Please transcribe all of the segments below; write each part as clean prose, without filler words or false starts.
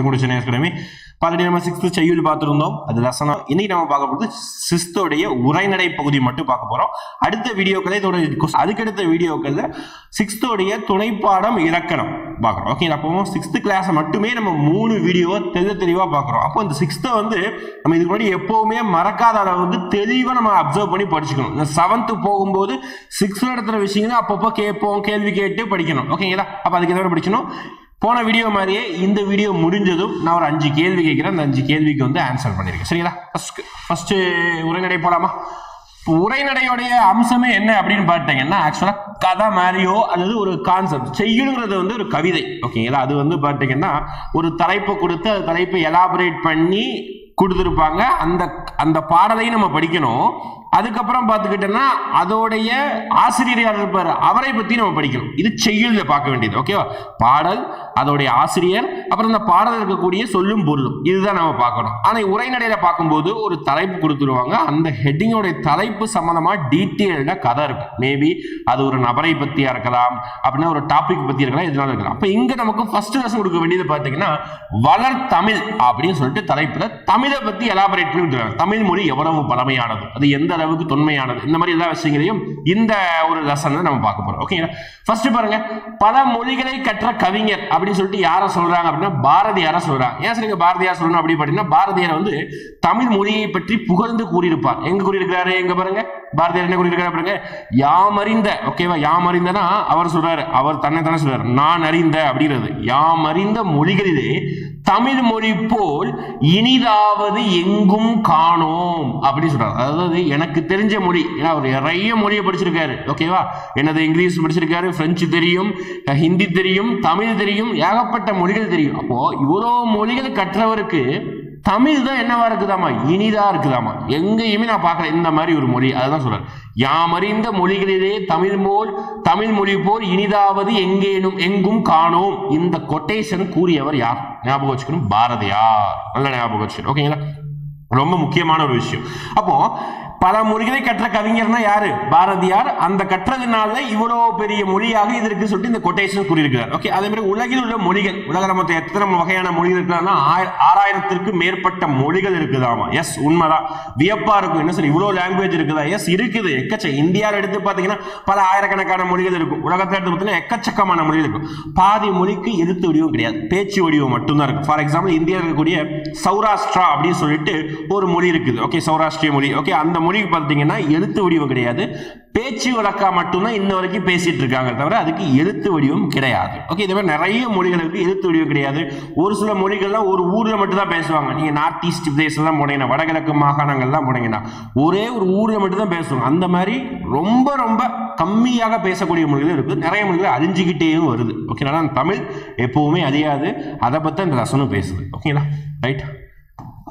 கூட Chennai academy. Already நம்ம 6th செய்யுள் பார்த்துருந்தோம். அது லெசனா. இன்னைக்கு நம்ம பார்க்க போகிறது 6th உடைய உரைநடை பகுதி மட்டும் பார்க்க போறோம். அடுத்த வீடியோக்களை இதோட அதுக்கடுத்த வீடியோக்கள் 6th உடைய துணைப்பாடம் இலக்கணம் பார்க்குறோம். ஓகே, அப்போ 6th கிளாஸ் மட்டுமே நம்ம 3 வீடியோவை தெளிவாக பார்க்குறோம். அப்போ இந்த 6th வந்து நம்ம இதுக்கு முன்னாடி எப்பவுமே மறக்காத அளவுக்கு தெளிவாக நம்ம அப்சர்வ் பண்ணி படிச்சுக்கணும். இந்த 7th போகும்போது 6th நடத்துகிற விஷயங்களை அப்பப்போ கேட்போம், கேள்வி கேட்டு படிக்கணும். ஓகேங்களா? அப்போ அதுக்கு எதாவது படிக்கணும். போன வீடியோ மாதிரியே இந்த வீடியோ முடிஞ்சதும் நான் ஒரு 5 கேள்வி கேட்கிறேன். அந்த 5 கேள்விக்கு வந்து ஆன்சர் பண்ணிருக்கேன். சரிங்களா? ஃபர்ஸ்ட் உரைநடை போலாமா? உரைநடையோடைய அம்சமே என்ன அப்படின்னு பார்த்தீங்கன்னா, ஆக்சுவலா கதை மாதிரியோ அல்லது ஒரு கான்செப்ட் செய்யுங்கிறது வந்து ஒரு கவிதை. ஓகேங்களா? அது வந்து பார்த்தீங்கன்னா ஒரு தலைப்பை கொடுத்து அந்த தலைப்பை எலாபரேட் பண்ணி கொடுத்துருப்பாங்க. அந்த பாடலையும் நம்ம படிக்கணும். அதுக்கப்புறம் பார்த்துக்கிட்டோம்னா அதோடைய ஆசிரியர் யார் இருப்பார், அவரை பற்றி நம்ம படிக்கணும். இது செய்யுள்ல பார்க்க வேண்டியது. ஓகேவா? பாடல், அதோடைய ஆசிரியர், அப்புறம் இந்த பாடல் இருக்கக்கூடிய சொல்லும் பொருளும், இதுதான் நம்ம பார்க்கணும். ஆனால் உரைநடையில பார்க்கும்போது ஒரு தலைப்பு கொடுத்துருவாங்க. அந்த ஹெட்டிங்கோடைய தலைப்பு சம்பந்தமா டீட்டெயில்டாக கதை இருக்கும். மேபி அது ஒரு நபரை பற்றியா இருக்கலாம், அப்படின்னா ஒரு டாபிக் பற்றி இருக்கலாம், எதுனால இருக்கலாம். அப்போ இங்கே நமக்கு ஃபர்ஸ்ட் லெசன் கொடுக்க வேண்டியது பார்த்தீங்கன்னா வளர் தமிழ் அப்படின்னு சொல்லிட்டு தலைப்புல தமிழை பற்றி எலாபரேட் பண்ணி கொடுத்துருவாங்க. தமிழ் மொழி எவ்வளவு பழமையானது, அது எந்த அளவுக்கு தொன்மையானது, இந்த மாதிரி எல்லா விஷயங்களையும் இந்த ஒரு லெசன்ல நம்ம பார்க்க போறோம். ஓகேங்களா? ஃபர்ஸ்ட் பாருங்க, பல மொழிகளை கற்ற கவிஞர் அப்படின்னு சொல்லிட்டு யாரை சொல்றாங்க அப்படின்னா பாரதியாரை சொல்றாங்க. ஏன் சரிங்க பாரதியார் சொல்லணும் அப்படி பார்த்தீங்கன்னா, பாரதியார் வந்து தமிழ் மொழியை பற்றி புகழ்ந்து கூறியிருப்பார். எங்க கூறியிருக்கிறாரு? எங்க பாருங்க, பாரதியார் என்ன கூறியிருக்காரு பாருங்க, யாமறிந்த. ஓகேவா? யாமறிந்தனா அவர் சொல்றாரு, அவர் தன்னை தானே சொல்றாரு, நான் அறிந்த அப்படிங்கிறது. யாமறிந்த மொழிகளிலே தமிழ் மொழி போல் இனிதாவது எங்கும் காணோம் அப்படின்னு சொல்றாரு. அதாவது எனக்கு தெரிஞ்ச மொழி, ஏன்னா அவர் நிறைய மொழியை படிச்சிருக்காரு. ஓகேவா? என்னது இங்கிலீஷ் படிச்சிருக்காரு, பிரெஞ்சு தெரியும், ஹிந்தி தெரியும், தமிழ் தெரியும், ஏகப்பட்ட மொழிகள் தெரியும். அப்போ இவ்வளோ மொழிகள் கற்றவருக்கு தமிழ் தான் என்னவா இருக்குதாமா, இனிதா இருக்குதாமா. எங்கேயுமே நான் பார்க்கல இந்த மாதிரி ஒரு மொழி. அதுதான் சொல்றாரு, யாமறிந்த மொழிகளிலே தமிழ் மொழி போல் இனிதாவது எங்கும் காணோம். இந்த கொட்டேஷன் கூறியவர் யார்? ஞாபகம் வச்சுக்கணும், பாரதியார். நல்ல ஞாபகம் வச்சுக்கணும். ஓகேங்களா? ரொம்ப முக்கியமான ஒரு விஷயம். அப்போ பல மொழிகளை கற்ற கவிஞர்னா யாரு? பாரதியார். அந்த கற்றதுனால இவ்வளோ பெரிய மொழியாக இது இருக்கு சொல்லிட்டு இந்த கொட்டேஷன் கூறியிருக்கிறார். ஓகே, அதே மாதிரி உலகில் உள்ள மொழிகள், உலகில் மொத்தம் எத்தனை வகையான மொழிகள் இருக்குன்னா 6000க்கும் மேற்பட்ட மொழிகள் இருக்குதாமா. எஸ், உண்மைதான். வியப்பா இருக்கும். என்ன சார் இவ்வளோ லாங்குவேஜ் இருக்குதா? எஸ், இருக்குது. இந்தியாவில் எடுத்து பார்த்தீங்கன்னா பல ஆயிரக்கணக்கான மொழிகள் இருக்கும். உலகத்தில் எடுத்து பார்த்தீங்கன்னா எக்கச்சக்கமான மொழிகள் இருக்கும். பாதி மொழிக்கு எழுத்து வடிவம் கிடையாது, பேச்சு வடிவம் மட்டும்தான் இருக்கு. ஃபார் எக்ஸாம்பிள் இந்தியாவில் இருக்கக்கூடிய சௌராஷ்டிரா அப்படின்னு சொல்லிட்டு ஒரு மொழி இருக்குது. ஓகே, சௌராஷ்டிரிய மொழி. ஓகே, அந்த மொழி பார்த்தீங்கன்னா எழுத்து வடிவம் கிடையாது, பேச்சு வழக்கா மட்டும்தான் இன்ன வரைக்கும் பேசிட்டு இருக்காங்க, தவிர அதுக்கு எழுத்து வடிவம் கிடையாது. ஓகே, இதே மாதிரி நிறைய மொழிகளுக்கு எழுத்து வடிவம் கிடையாது. ஒரு சில மொழிகள்லாம் ஒரு ஊர்ல மட்டும் தான் பேசுவாங்க. நீங்க நார்த் ஈஸ்ட் பிளேஸ்லாம் போனீங்கன்னா, வடகிழக்கு மாகாணங்கள்லாம் போனீங்கன்னா ஒரே ஒரு ஊர்ல மட்டும் தான் பேசுவாங்க. அந்த மாதிரி ரொம்ப ரொம்ப கம்மியாக பேசக்கூடிய மொழிகள் இருக்கு. நிறைய மொழிகள் அழிஞ்சுக்கிட்டேயும் வருது. ஓகேங்களா? தமிழ் எப்பவுமே அழியாது. அதை பத்தி இந்த லெசனும் பேசுது. ஓகேங்களா? ரைட்.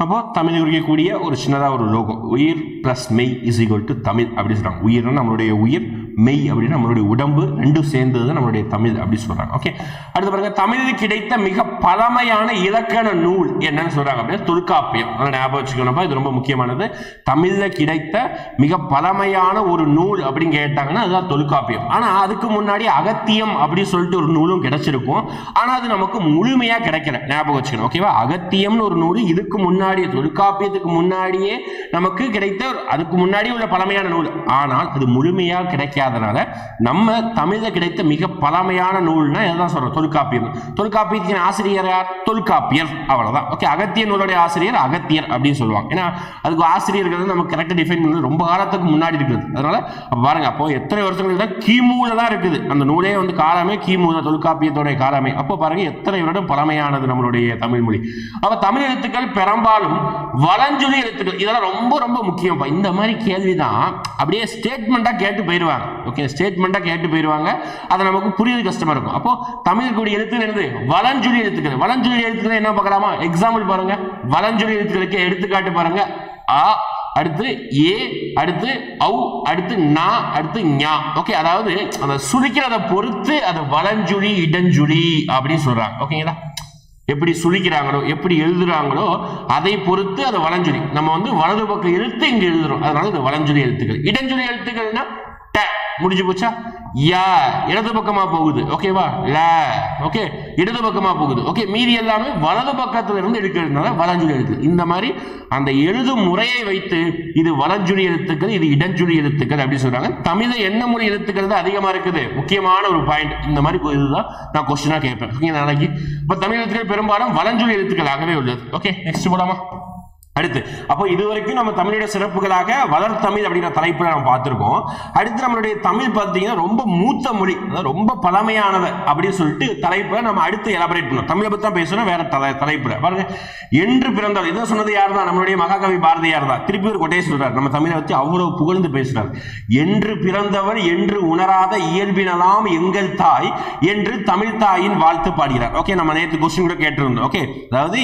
அப்போ தமிழ் குறிக்கக்கூடிய ஒரு சின்னதாக ஒரு லோகோ, உயிர் பிளஸ் மெய் இஸ் ஈக்குவல் டு தமிழ் அப்படின்னு சொல்றாங்க. உயிர்னா நம்மளுடைய உயிர், மெய் அப்படின்னா நம்மளுடைய உடம்பு, ரெண்டும் சேர்ந்தது தான் நம்மளுடைய தமிழ் அப்படி சொல்றாங்க. ஓகே, அடுத்து பாருங்க, தமிழில் கிடைத்த மிக பழமையான இலக்கண நூல் என்னன்னு சொல்றாங்க அப்படின்னா தொல்காப்பியம். ஞாபகம் வச்சுக்கணும்ப்பா, இது ரொம்ப முக்கியமானது. தமிழ்ல கிடைத்த மிக பழமையான ஒரு நூல் அப்படின்னு கேட்டாங்கன்னா அதுதான் தொல்காப்பியம். ஆனா அதுக்கு முன்னாடி அகத்தியம் அப்படின்னு சொல்லிட்டு ஒரு நூலும் கிடைச்சிருக்கும். ஆனா அது நமக்கு முழுமையா கிடைக்கல. ஞாபகம் வச்சுக்கணும். ஓகேவா? அகத்தியம்னு ஒரு நூல் இதுக்கு முன்னாடியே, தொல்காப்பியத்துக்கு முன்னாடியே நமக்கு கிடைத்த, அதுக்கு முன்னாடி உள்ள பழமையான நூல். ஆனால் அது முழுமையா கிடைக்காதனால நம்ம தமிழ்ல கிடைத்த மிக பழமையான நூல்னா இதுதான் சொல்றோம், தொல்காப்பியம். தொல்காப்பியத்தின் ஆசிரியர் யார்? தொல்காப்பியர். அவ்வளவுதான். ஓகே, அகத்திய நூலுடைய ஆசிரியர் அகத்தியர் அப்படின்னு சொல்லுவாங்க. ஏன்னா அதுக்கு ஆசிரியர்கள் நம்ம கரெக்டா டிஃபைன் பண்ணி ரொம்ப காலத்துக்கு முன்னாடி இருக்குது. அதனால பாருங்க, அப்போ எத்தனை வருஷங்கள் தான் கிமுல தான் இருக்குது அந்த நூலே வந்து காலமே கிமு, தொல்காப்பியத்தோடைய காலமே. அப்போ பாருங்க எத்தனை வருடம் பழமையானது நம்மளுடைய தமிழ் மொழி. அப்ப தமிழ் எழுத்துக்கள் பெரும்பாலும் வலஞ்சொலி எழுத்துக்கள். இதெல்லாம் ரொம்ப ரொம்ப முக்கியம். இந்த மாதிரி கேள்விதான் அப்படியே ஸ்டேட்மெண்டா கேட்டு போயிடுவாங்க. ஓகே, ஸ்டேட்மெண்டா கேட்டு போயிடுவாங்க. அது நமக்கு புரியுது கஷ்டமா இருக்கும். அப்போ தமிழ் கூடிய எழுத்துக்கள் என்னது? வலஞ்சொலி எழுத்துக்கள். வலஞ்சொலி எழுத்துக்கள் என்ன பார்க்கலாமா? எக்ஸாம்பிள் பாருங்க. வலஞ்சொலி எழுத்துக்களுக்கு எடுத்துக்காட்டு பாருங்க. அ, அடுத்து ஏ, அடுத்து ஔ, அடுத்து நா, அடுத்து ஞா. ஓகே, அதாவது அந்த சுழிக்கிறத பொறுத்து அது வலஞ்சுழி இடஞ்சுழி அப்படின்னு சொல்றாங்க. ஓகேங்களா? எப்படி சுழிக்கிறாங்களோ, எப்படி எழுதுறாங்களோ அதை பொறுத்து அது வலஞ்சுழி. நம்ம வந்து வலது பக்கம் எழுத்து இங்க எழுதுறோம், அதனால இது வலஞ்சுழி எழுத்துக்கள். இடஞ்சுழி எழுத்துக்கள்னா ட, முடிஞ்சு போச்சா. ய இடது பக்கமா போகுது, ஓகேவா. ல ஓகே இடது பக்கமா போகுது, ஓகே. மீதி எல்லாமே வலது பக்கத்துல இருந்து எடுக்கிறதுனால வலஞ்சுழி எழுத்து. இந்த மாதிரி அந்த எழுதும் முறையை வைத்து இது வலஞ்சுழி எழுத்துக்கள், இது இடஞ்சுழி எழுத்துக்கள் அப்படின்னு சொல்றாங்க. தமிழ்ல என்ன மொழி எழுத்துக்கள் தான் அதிகமா இருக்குது, முக்கியமான ஒரு பாயிண்ட். இந்த மாதிரி இதுதான் நான் கொஸ்டினா கேட்பேன் நாளைக்கு. இப்ப தமிழ் எழுத்துக்கள் பெரும்பாலும் வலஞ்சுழி எழுத்துக்களாகவே உள்ளது. ஓகே நெக்ஸ்ட் போலாமா. அடுத்து அப்போ இதுவரைக்கும் நம்ம தமிழோட சிறப்புகளாக வளர் தமிழ் அப்படிங்கிற தலைப்புல நம்ம பார்த்திருக்கோம். அடுத்து நம்மளுடைய தமிழ் பார்த்தீங்கன்னா ரொம்ப மூத்த மொழி, ரொம்ப பழமையானது அப்படின்னு சொல்லிட்டு தலைப்புல நம்ம அடுத்து எலாபரேட் பண்ணோம். தமிழை பத்தி தான் பேசுறோம் வேற தலைப்புல பாருங்க. என்று பிறந்தவர் இதை சொன்னது யார் தான், நம்மளுடைய மகாகவி பாரதியார் தான். திருப்பி ஒரு கொட்டையை சொல்றாரு, நம்ம தமிழை பத்தி அவ்வளவு புகழ்ந்து பேசுறாரு. என்று பிறந்தவர் என்று உணராத இயல்பினலாம் எங்கள் தாய் என்று தமிழ் தாயின் வாழ்த்து பாடுகிறார். ஓகே நம்ம நேற்று கொஸ்டின் கூட கேட்டிருந்தோம். ஓகே அதாவது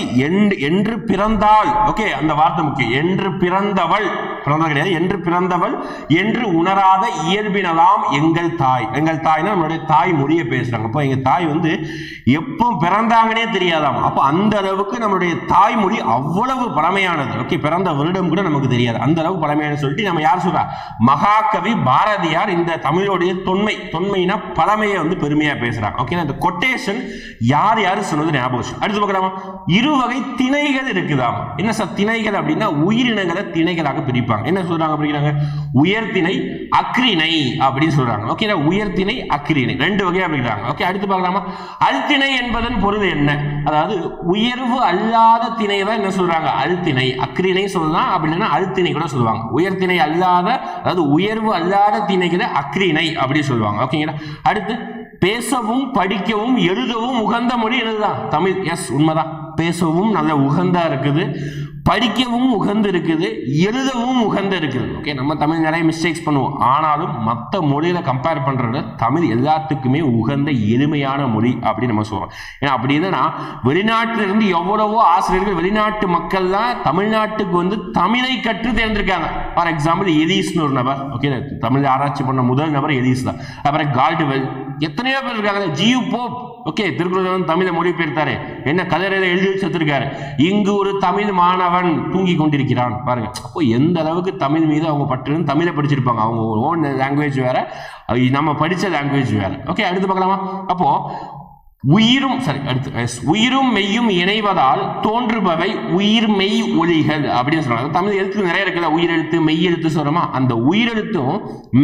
என்று பிறந்தால், ஓகே அந்த வார்த்தை முக்கியம். என்று பிறந்தவள், பிறந்தவள் கிடையாது, என்று பிறந்தவள் என்று உணராத இயல்பினலாம் எங்கள் தாய். எங்கள் தாய்னா நம்மளுடைய தாய் மொழியை பேசுறாங்க. அப்போ எங்க தாய் வந்து எப்போ பிறந்தாங்கன்னே தெரியாதாம். அப்போ அந்த அளவுக்கு நம்மளுடைய தாய்மொழி அவ்வளவு பழமையானது. ஓகே பிறந்த வருடம் கூட நமக்கு தெரியாது, அந்த அளவுக்கு பழமையானது சொல்லிட்டு நம்ம யார் சொல்றா, மகாகவி பாரதியார் இந்த தமிழோடைய தொன்மைனா பழமையை வந்து பெருமையா பேசுறாங்க. ஓகே இந்த கொட்டேஷன் யார் யாரு சொன்னது ஞாபகம். அடுத்து பார்க்கலாமா. இருவகை திணைகள் இருக்குதாம். என்ன சார் திணைகள் அப்படின்னா உயிரினங்களை திணைகளாக பிரிப்பாங்க. என்ன சொல்றாங்க அப்படிங்கிறாங்க, உயர்திணை அக்ரிணை அப்படின்னு சொல்றாங்க. ஓகே உயர்திணை அக்ரிணை ரெண்டு வகையா பிரிக்கிறாங்க. ஓகே அடுத்து பார்க்கலாமா. அல்திணை என்பதன் பொருள் என்ன, அதாவது உயர்வு அல்லாத திணை தான் என்ன சொல்றாங்க அல்திணை. அக்ரிணை சொல்லலாம், அப்படின்னா அல்திணை கூட சொல்லுவாங்க. உயர்திணை அல்லாத, அதாவது உயர்வு அல்லாத திணைகளை அக்ரிணை அப்படி சொல்லுவாங்க. ஓகேங்களா. அடுத்து பேசவும் படிக்கவும் எழுதவும் உகந்த மொழி என்னதுதான் தமிழ். எஸ் உண்மைதான், பேசவும் நல்ல உகந்தா இருக்குது, படிக்கவும் உகந்து இருக்குது, எழுதவும் உகந்து இருக்குது. ஓகே நம்ம தமிழ் நிறைய மிஸ்டேக்ஸ் பண்ணுவோம், ஆனாலும் மற்ற மொழியில கம்பேர் பண்றத தமிழ் எல்லாத்துக்குமே உகந்த எளிமையான மொழி அப்படின்னு நம்ம சொல்றோம். ஏன்னா அப்படி இல்லைன்னா வெளிநாட்டில இருந்து எவ்வளவோ ஆசிரியர்கள் வெளிநாட்டு மக்கள்லாம் தமிழ்நாட்டுக்கு வந்து தமிழை கற்று தேர்ந்திருக்காங்க. ஃபார் எக்ஸாம்பிள் எலிஸ்னு ஒரு நபர், ஓகே தமிழ் ஆராய்ச்சி பண்ண முதல் நபர் எலிஸ் தான். அப்புறம் கால்டுவெல், எத்தனையோ பேர் இருக்காங்க. ஜியு போப், ஓகே திருக்குறள் தமிழை மொழிபெயர்த்தாரு, என்ன கல்லறையில எழுதி வச்சிருக்காரு, இங்கு ஒரு தமிழ் மாணவன் தூங்கி கொண்டிருக்கிறான் பாருங்க. அப்போ எந்த அளவுக்கு தமிழ் மீது அவங்க பற்று, தமிழை படிச்சிருப்பாங்க. அவங்க ஓன் லாங்குவேஜ் வேற, நம்ம படிச்ச லாங்குவேஜ் வேற. ஓகே அடுத்து பார்க்கலாமா. அப்போ உயிரும் மெய்யும் இணைவதால் தோன்றுபவை உயிர் மெய் ஒலிகள் அப்படின்னு சொல்றாங்க. தமிழ் எழுத்து நிறைய இருக்குல்ல, உயிரெழுத்து மெய் எழுத்து சொல்றோமா, அந்த உயிரெழுத்தும்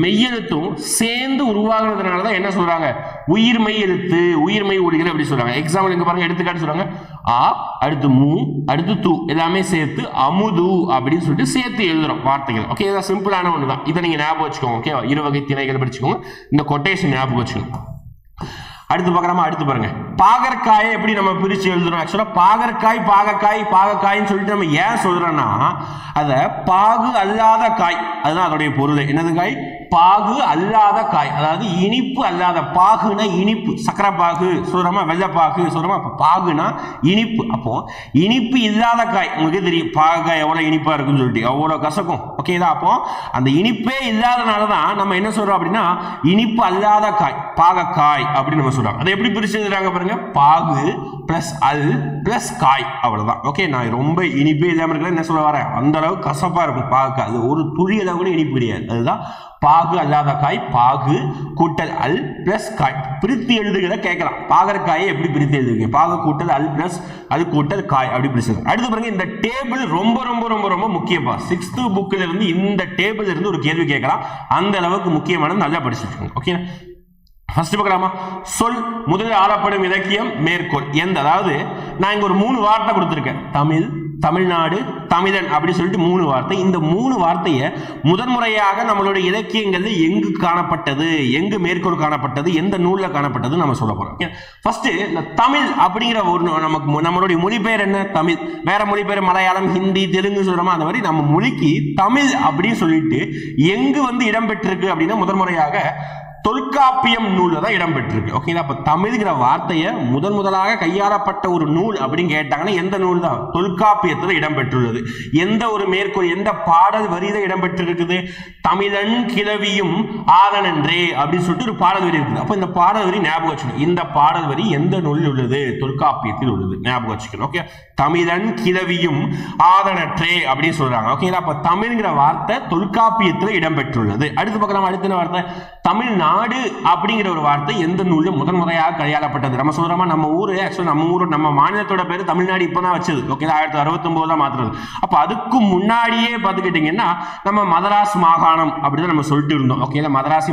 மெய்யெழுத்தும் சேர்ந்து உருவாகிறதுனாலதான் என்ன சொல்றாங்க உயிர் மெய் எழுத்து, உயிர் மெய் ஒலிகள் அப்படி சொல்றாங்க. எக்ஸாம்பிள் இங்க பாருங்க, எடுத்துக்காட்டு சொல்றாங்க. ஆ அடுத்து மூ அடுத்து தூ எல்லாமே சேர்த்து அமுது அப்படின்னு சொல்லிட்டு சேர்த்து எழுதுறோம் வார்த்தைகள். ஓகே இதான் சிம்பிளான ஒண்ணுதான், இதை நீங்க ஞாபகம் வச்சுக்கோங்க. ஓகே இருவகை திணைகள் படிச்சுக்கோங்க, இந்த கொட்டேஷன் ஞாபகம் வச்சுக்கோங்க. அடுத்து பார்க்கலாமா. அடுத்து பாருங்க, பாகற்காயை எப்படி நம்ம பிரிச்சு எழுதுறோம். ஆக்சுவலா பாகற்காய் பாகக்காய்ன்னு சொல்லிட்டு நம்ம ஏன் சொல்றோம்னா, அத பாகு அல்லாத காய், அதுதான் அதோடைய பொருள். என்னது காய், பாகு அல்லாத காய், அதாவது இனிப்பு அல்லாத. பாகுனா இனிப்பு, சக்கரை பாகு சொல்றோமா, வெள்ளைப்பாகு சொல்றோமா, பாகுனா இனிப்பு. அப்போ இனிப்பு இல்லாத காய், உங்களுக்கு தெரியும் பாகக்காய் எவ்வளவு இனிப்பா இருக்குன்னு சொல்லிட்டு, எவ்வளவு கசக்கும். ஓகேதான். அப்போ அந்த இனிப்பே இல்லாதனாலதான் நம்ம என்ன சொல்றோம் அப்படின்னா இனிப்பு அல்லாத காய், பாகக்காய் அப்படின்னு நம்ம சொல்றோம். அதை எப்படி பிரிச்சு எழுதுறாங்க பாருங்க, பாகு பிளஸ் அல் பிளஸ் காய், அவ்வளவுதான். ஓகே நான் ரொம்ப இனிப்பே இல்லாம இருக்கல என்ன சொல்ல வரேன், அந்த அளவுக்கு கசப்பா இருக்கும் பாகக்காய், அது ஒரு துளி அளவு கூட இனிப்பு கிடையாது. அதுதான் பாகு அல்லாத காய், பாகு கூட்டல் அல் பிளஸ் காய். பிரித்து எழுதுகிறத கேட்கலாம், பாகற்காயை எப்படி பிரித்து எழுதுவீங்க, பாகு கூட்டல் அல் பிளஸ் அல் கூட்டல் காய் அப்படி பிரிச்சு. அடுத்து பாருங்க, இந்த டேபிள் ரொம்ப ரொம்ப ரொம்ப ரொம்ப முக்கியப்பா. 6th புக்ல இருந்து இந்த டேபிள் இருந்து ஒரு கேள்வி கேட்கலாம், அந்த அளவுக்கு முக்கியமானது, நல்லா படிச்சுக்கோங்க. ஓகே ஃபர்ஸ்ட் பார்க்கலாமா. சொல் முதலில் ஆளப்படும் இலக்கியம் மேற்கோள் எந்த, அதாவது நான் இங்க ஒரு 3 வார்த்தை கொடுத்திருக்கேன், தமிழ், தமிழ்நாடு, தமிழன் அப்படி சொல்லிட்டு 3 வார்த்தை. இந்த 3 வார்த்தையை முதன்முறையாக நம்மளுடைய இலக்கியங்கள்ல எங்கு காணப்பட்டது, எங்கு மேற்கோள் காணப்பட்டது, எந்த நூல்ல காணப்பட்டது நம்ம சொல்ல போறோம். ஃபர்ஸ்ட் இந்த தமிழ் அப்படிங்கிற ஒரு நமக்கு நம்மளுடைய மொழிபெயர் என்ன, தமிழ். வேற மொழிபெயர் மலையாளம், ஹிந்தி, தெலுங்கு சொல்றோமா, அந்த மாதிரி நம்ம மொழிக்கு தமிழ் அப்படின்னு சொல்லிட்டு எங்கு வந்து இடம்பெற்றிருக்கு அப்படின்னா முதன்முறையாக தொல்காப்பியம் நூல்ல தான் இடம்பெற்றிருக்கு. ஓகேங்களா? அப்ப தமிழ்ங்கிற வார்த்தையை முதலாக கையாளப்பட்ட ஒரு நூல் அப்படின்னு கேட்டாங்கன்னா எந்த நூல் தான்? தொல்காப்பியத்தில் இடம்பெற்றுள்ளது. எந்த ஒரு மேற்கோள், எந்த பாடல் வரியில இடம்பெற்றிருக்குது? தமிழன் கிளவியும் ஆரணன்றே அப்படின்னு சொல்லிட்டு ஒரு பாடல் வரி இருக்குது. அப்ப இந்த பாடல் வரி ஞாபகம் வச்சுக்கணும். இந்த பாடல் வரி எந்த நூலில் உள்ளது? தொல்காப்பியத்தில் உள்ளது. ஞாபகம் வச்சுக்கணும். ஓகே, தமிழன் கிளவியும் ஆரணற்றே அப்படின்னு சொல்றாங்க. ஓகேங்களா? அப்ப தமிழ்ங்கிற வார்த்தை தொல்காப்பியத்தில் இடம்பெற்றுள்ளது. அடுத்து பக்கம் அடுத்த வார்த்தை தமிழ்நாடு அப்படிங்கிற ஒரு வார்த்தை எந்த நூல்ல முதன்முறையாக கையாளப்பட்டது? நம்ம சொல்றோமா, நம்ம ஊரு ஆக்சுவலா நம்ம மாநிலத்தோட பேரு தமிழ்நாடு இப்பதான் வச்சது. ஓகே, 1969 தான் மாத்துறது. அப்ப அதுக்கு முன்னாடியே பாத்துக்கிட்டீங்கன்னா நம்ம மதராஸ் மாகாணம் அப்படிதான் நம்ம சொல்லிட்டு இருந்தோம். ஓகேங்களா? மதராஸ்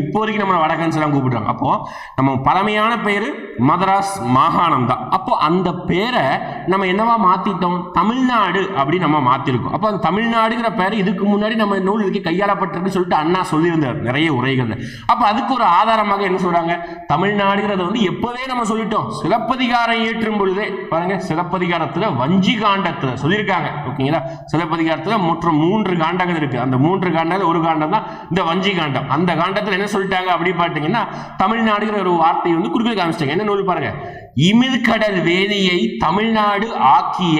இப்போ வரைக்கும் நம்ம வடக்கன்ஸ் எல்லாம் கூப்பிடுறாங்க. அப்போ நம்ம பழமையான பேரு மதராஸ் மாகாணம் தான். அப்போ அந்த பேரை நம்ம என்னவா மாத்திட்டோம்? தமிழ்நாடு அப்படின்னு நம்ம மாத்திருக்கோம். அப்போ அந்த தமிழ்நாடுங்கிற பேர் இதுக்கு முன்னாடி நம்ம நூல் இதுக்கு கையாளப்பட்டிருக்கு சொல்லிட்டு அண்ணா சொல்லியிருந்தார் நிறைய உரைகள். அப்ப அதுக்கு ஒரு ஆதாரமாக என்ன சொல்றாங்க? தமிழ்நாடுங்கிறத வந்து எப்பவே நம்ம சொல்லிட்டோம். சிலப்பதிகாரம் இயற்றும் பொழுதே பாருங்க, சிலப்பதிகாரத்துல வஞ்சி காண்டத்துல சொல்லியிருக்காங்க. ஓகேங்களா? சிலப்பதிகாரத்துல மொத்தம் 3 காண்டங்கள் இருக்கு. அந்த 3 காண்டங்கள் ஒரு காண்டம் தான் இந்த வஞ்சி காண்டம். அந்த காண்டத்துல என்ன சொல்லிட்டாங்க அப்படி பாத்தீங்கன்னா தமிழ்நாடுங்கிற ஒரு வார்த்தையை வந்து குறுக்கில் காமிச்சிட்டாங்க. என்ன நூல் பாருங்க, இமிழ்கடல் வேலியை தமிழ்நாடு ஆக்கிய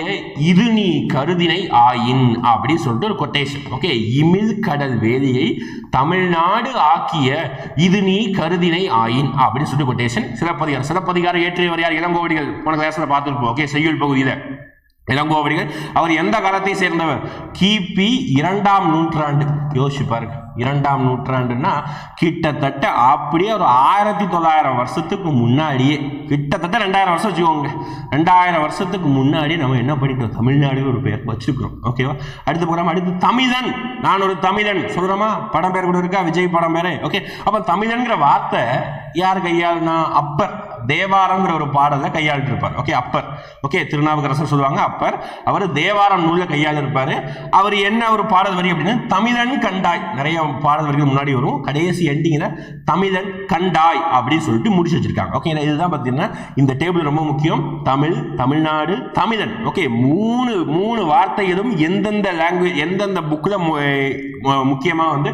இது நீ கருதினை ஆயின் அப்படி சொல்லிட்டு ஒரு கொட்டேஷன். ஓகே, இமிழ்கடல் வேலியை தமிழ்நாடு ஆக்கிய இது நீ கருதினை ஆயின் அப்படின்னு சொல்லிட்டு கொட்டேஷன். சிலப்பதிகாரம் இயற்றியவர் யார்? இளங்கோவடிகள். போன கிளாஸ்ல பார்த்துருப்போம். ஓகே, செய்யுள் பகுதியில இளங்கோவடிகள். அவர் எந்த காலத்தை சேர்ந்தவர்? கிபி 2ஆம் நூற்றாண்டு. யோசிச்சு பாருங்க, 2ஆம் நூற்றாண்டுன்னா கிட்டத்தட்ட அப்படியே ஒரு 1900 வருஷத்துக்கு முன்னாடியே, கிட்டத்தட்ட 2000 வருஷம் வச்சுக்கோங்க. 2000 வருஷத்துக்கு முன்னாடி நம்ம என்ன பண்ணிட்டோம்? தமிழ்நாடு ஒரு பெயர் வச்சிருக்கிறோம். ஓகேவா? அடுத்து தமிழன். நான் ஒரு தமிழன் சொல்றோமா? படம் பேர் கூட இருக்கா? விஜய் படம் பேரு. ஓகே, அப்ப தமிழன்கிற வார்த்தை யார் கையாளுனா? அப்பர். தேவாரம்ங்கிற ஒரு பாடலை கையாளிட்டு இருப்பார். ஓகே, அப்பர். ஓகே, திருநாவுக்கரசர் சொல்லுவாங்க அப்பர். அவர் தேவாரம் நூல்ல கையாள இருப்பாரு. அவர் என்ன ஒரு பாடல் வரி அப்படின்னா தமிழன் கண்டாய். நிறைய பாடல் வரிகள் முன்னாடி வரும். கடைசி எண்டிங்ல தமிழன் கண்டாய் அப்படின்னு சொல்லிட்டு முடிச்சு வச்சிருக்காங்க. ஓகே, இதுதான் பாத்தீங்கன்னா இந்த டேபிள் ரொம்ப முக்கியம். தமிழ், தமிழ்நாடு, தமிழன். ஓகே, மூணு வார்த்தைகளும் எந்தெந்த லாங்குவேஜ், எந்தெந்த புக்ல முக்கியமா வந்து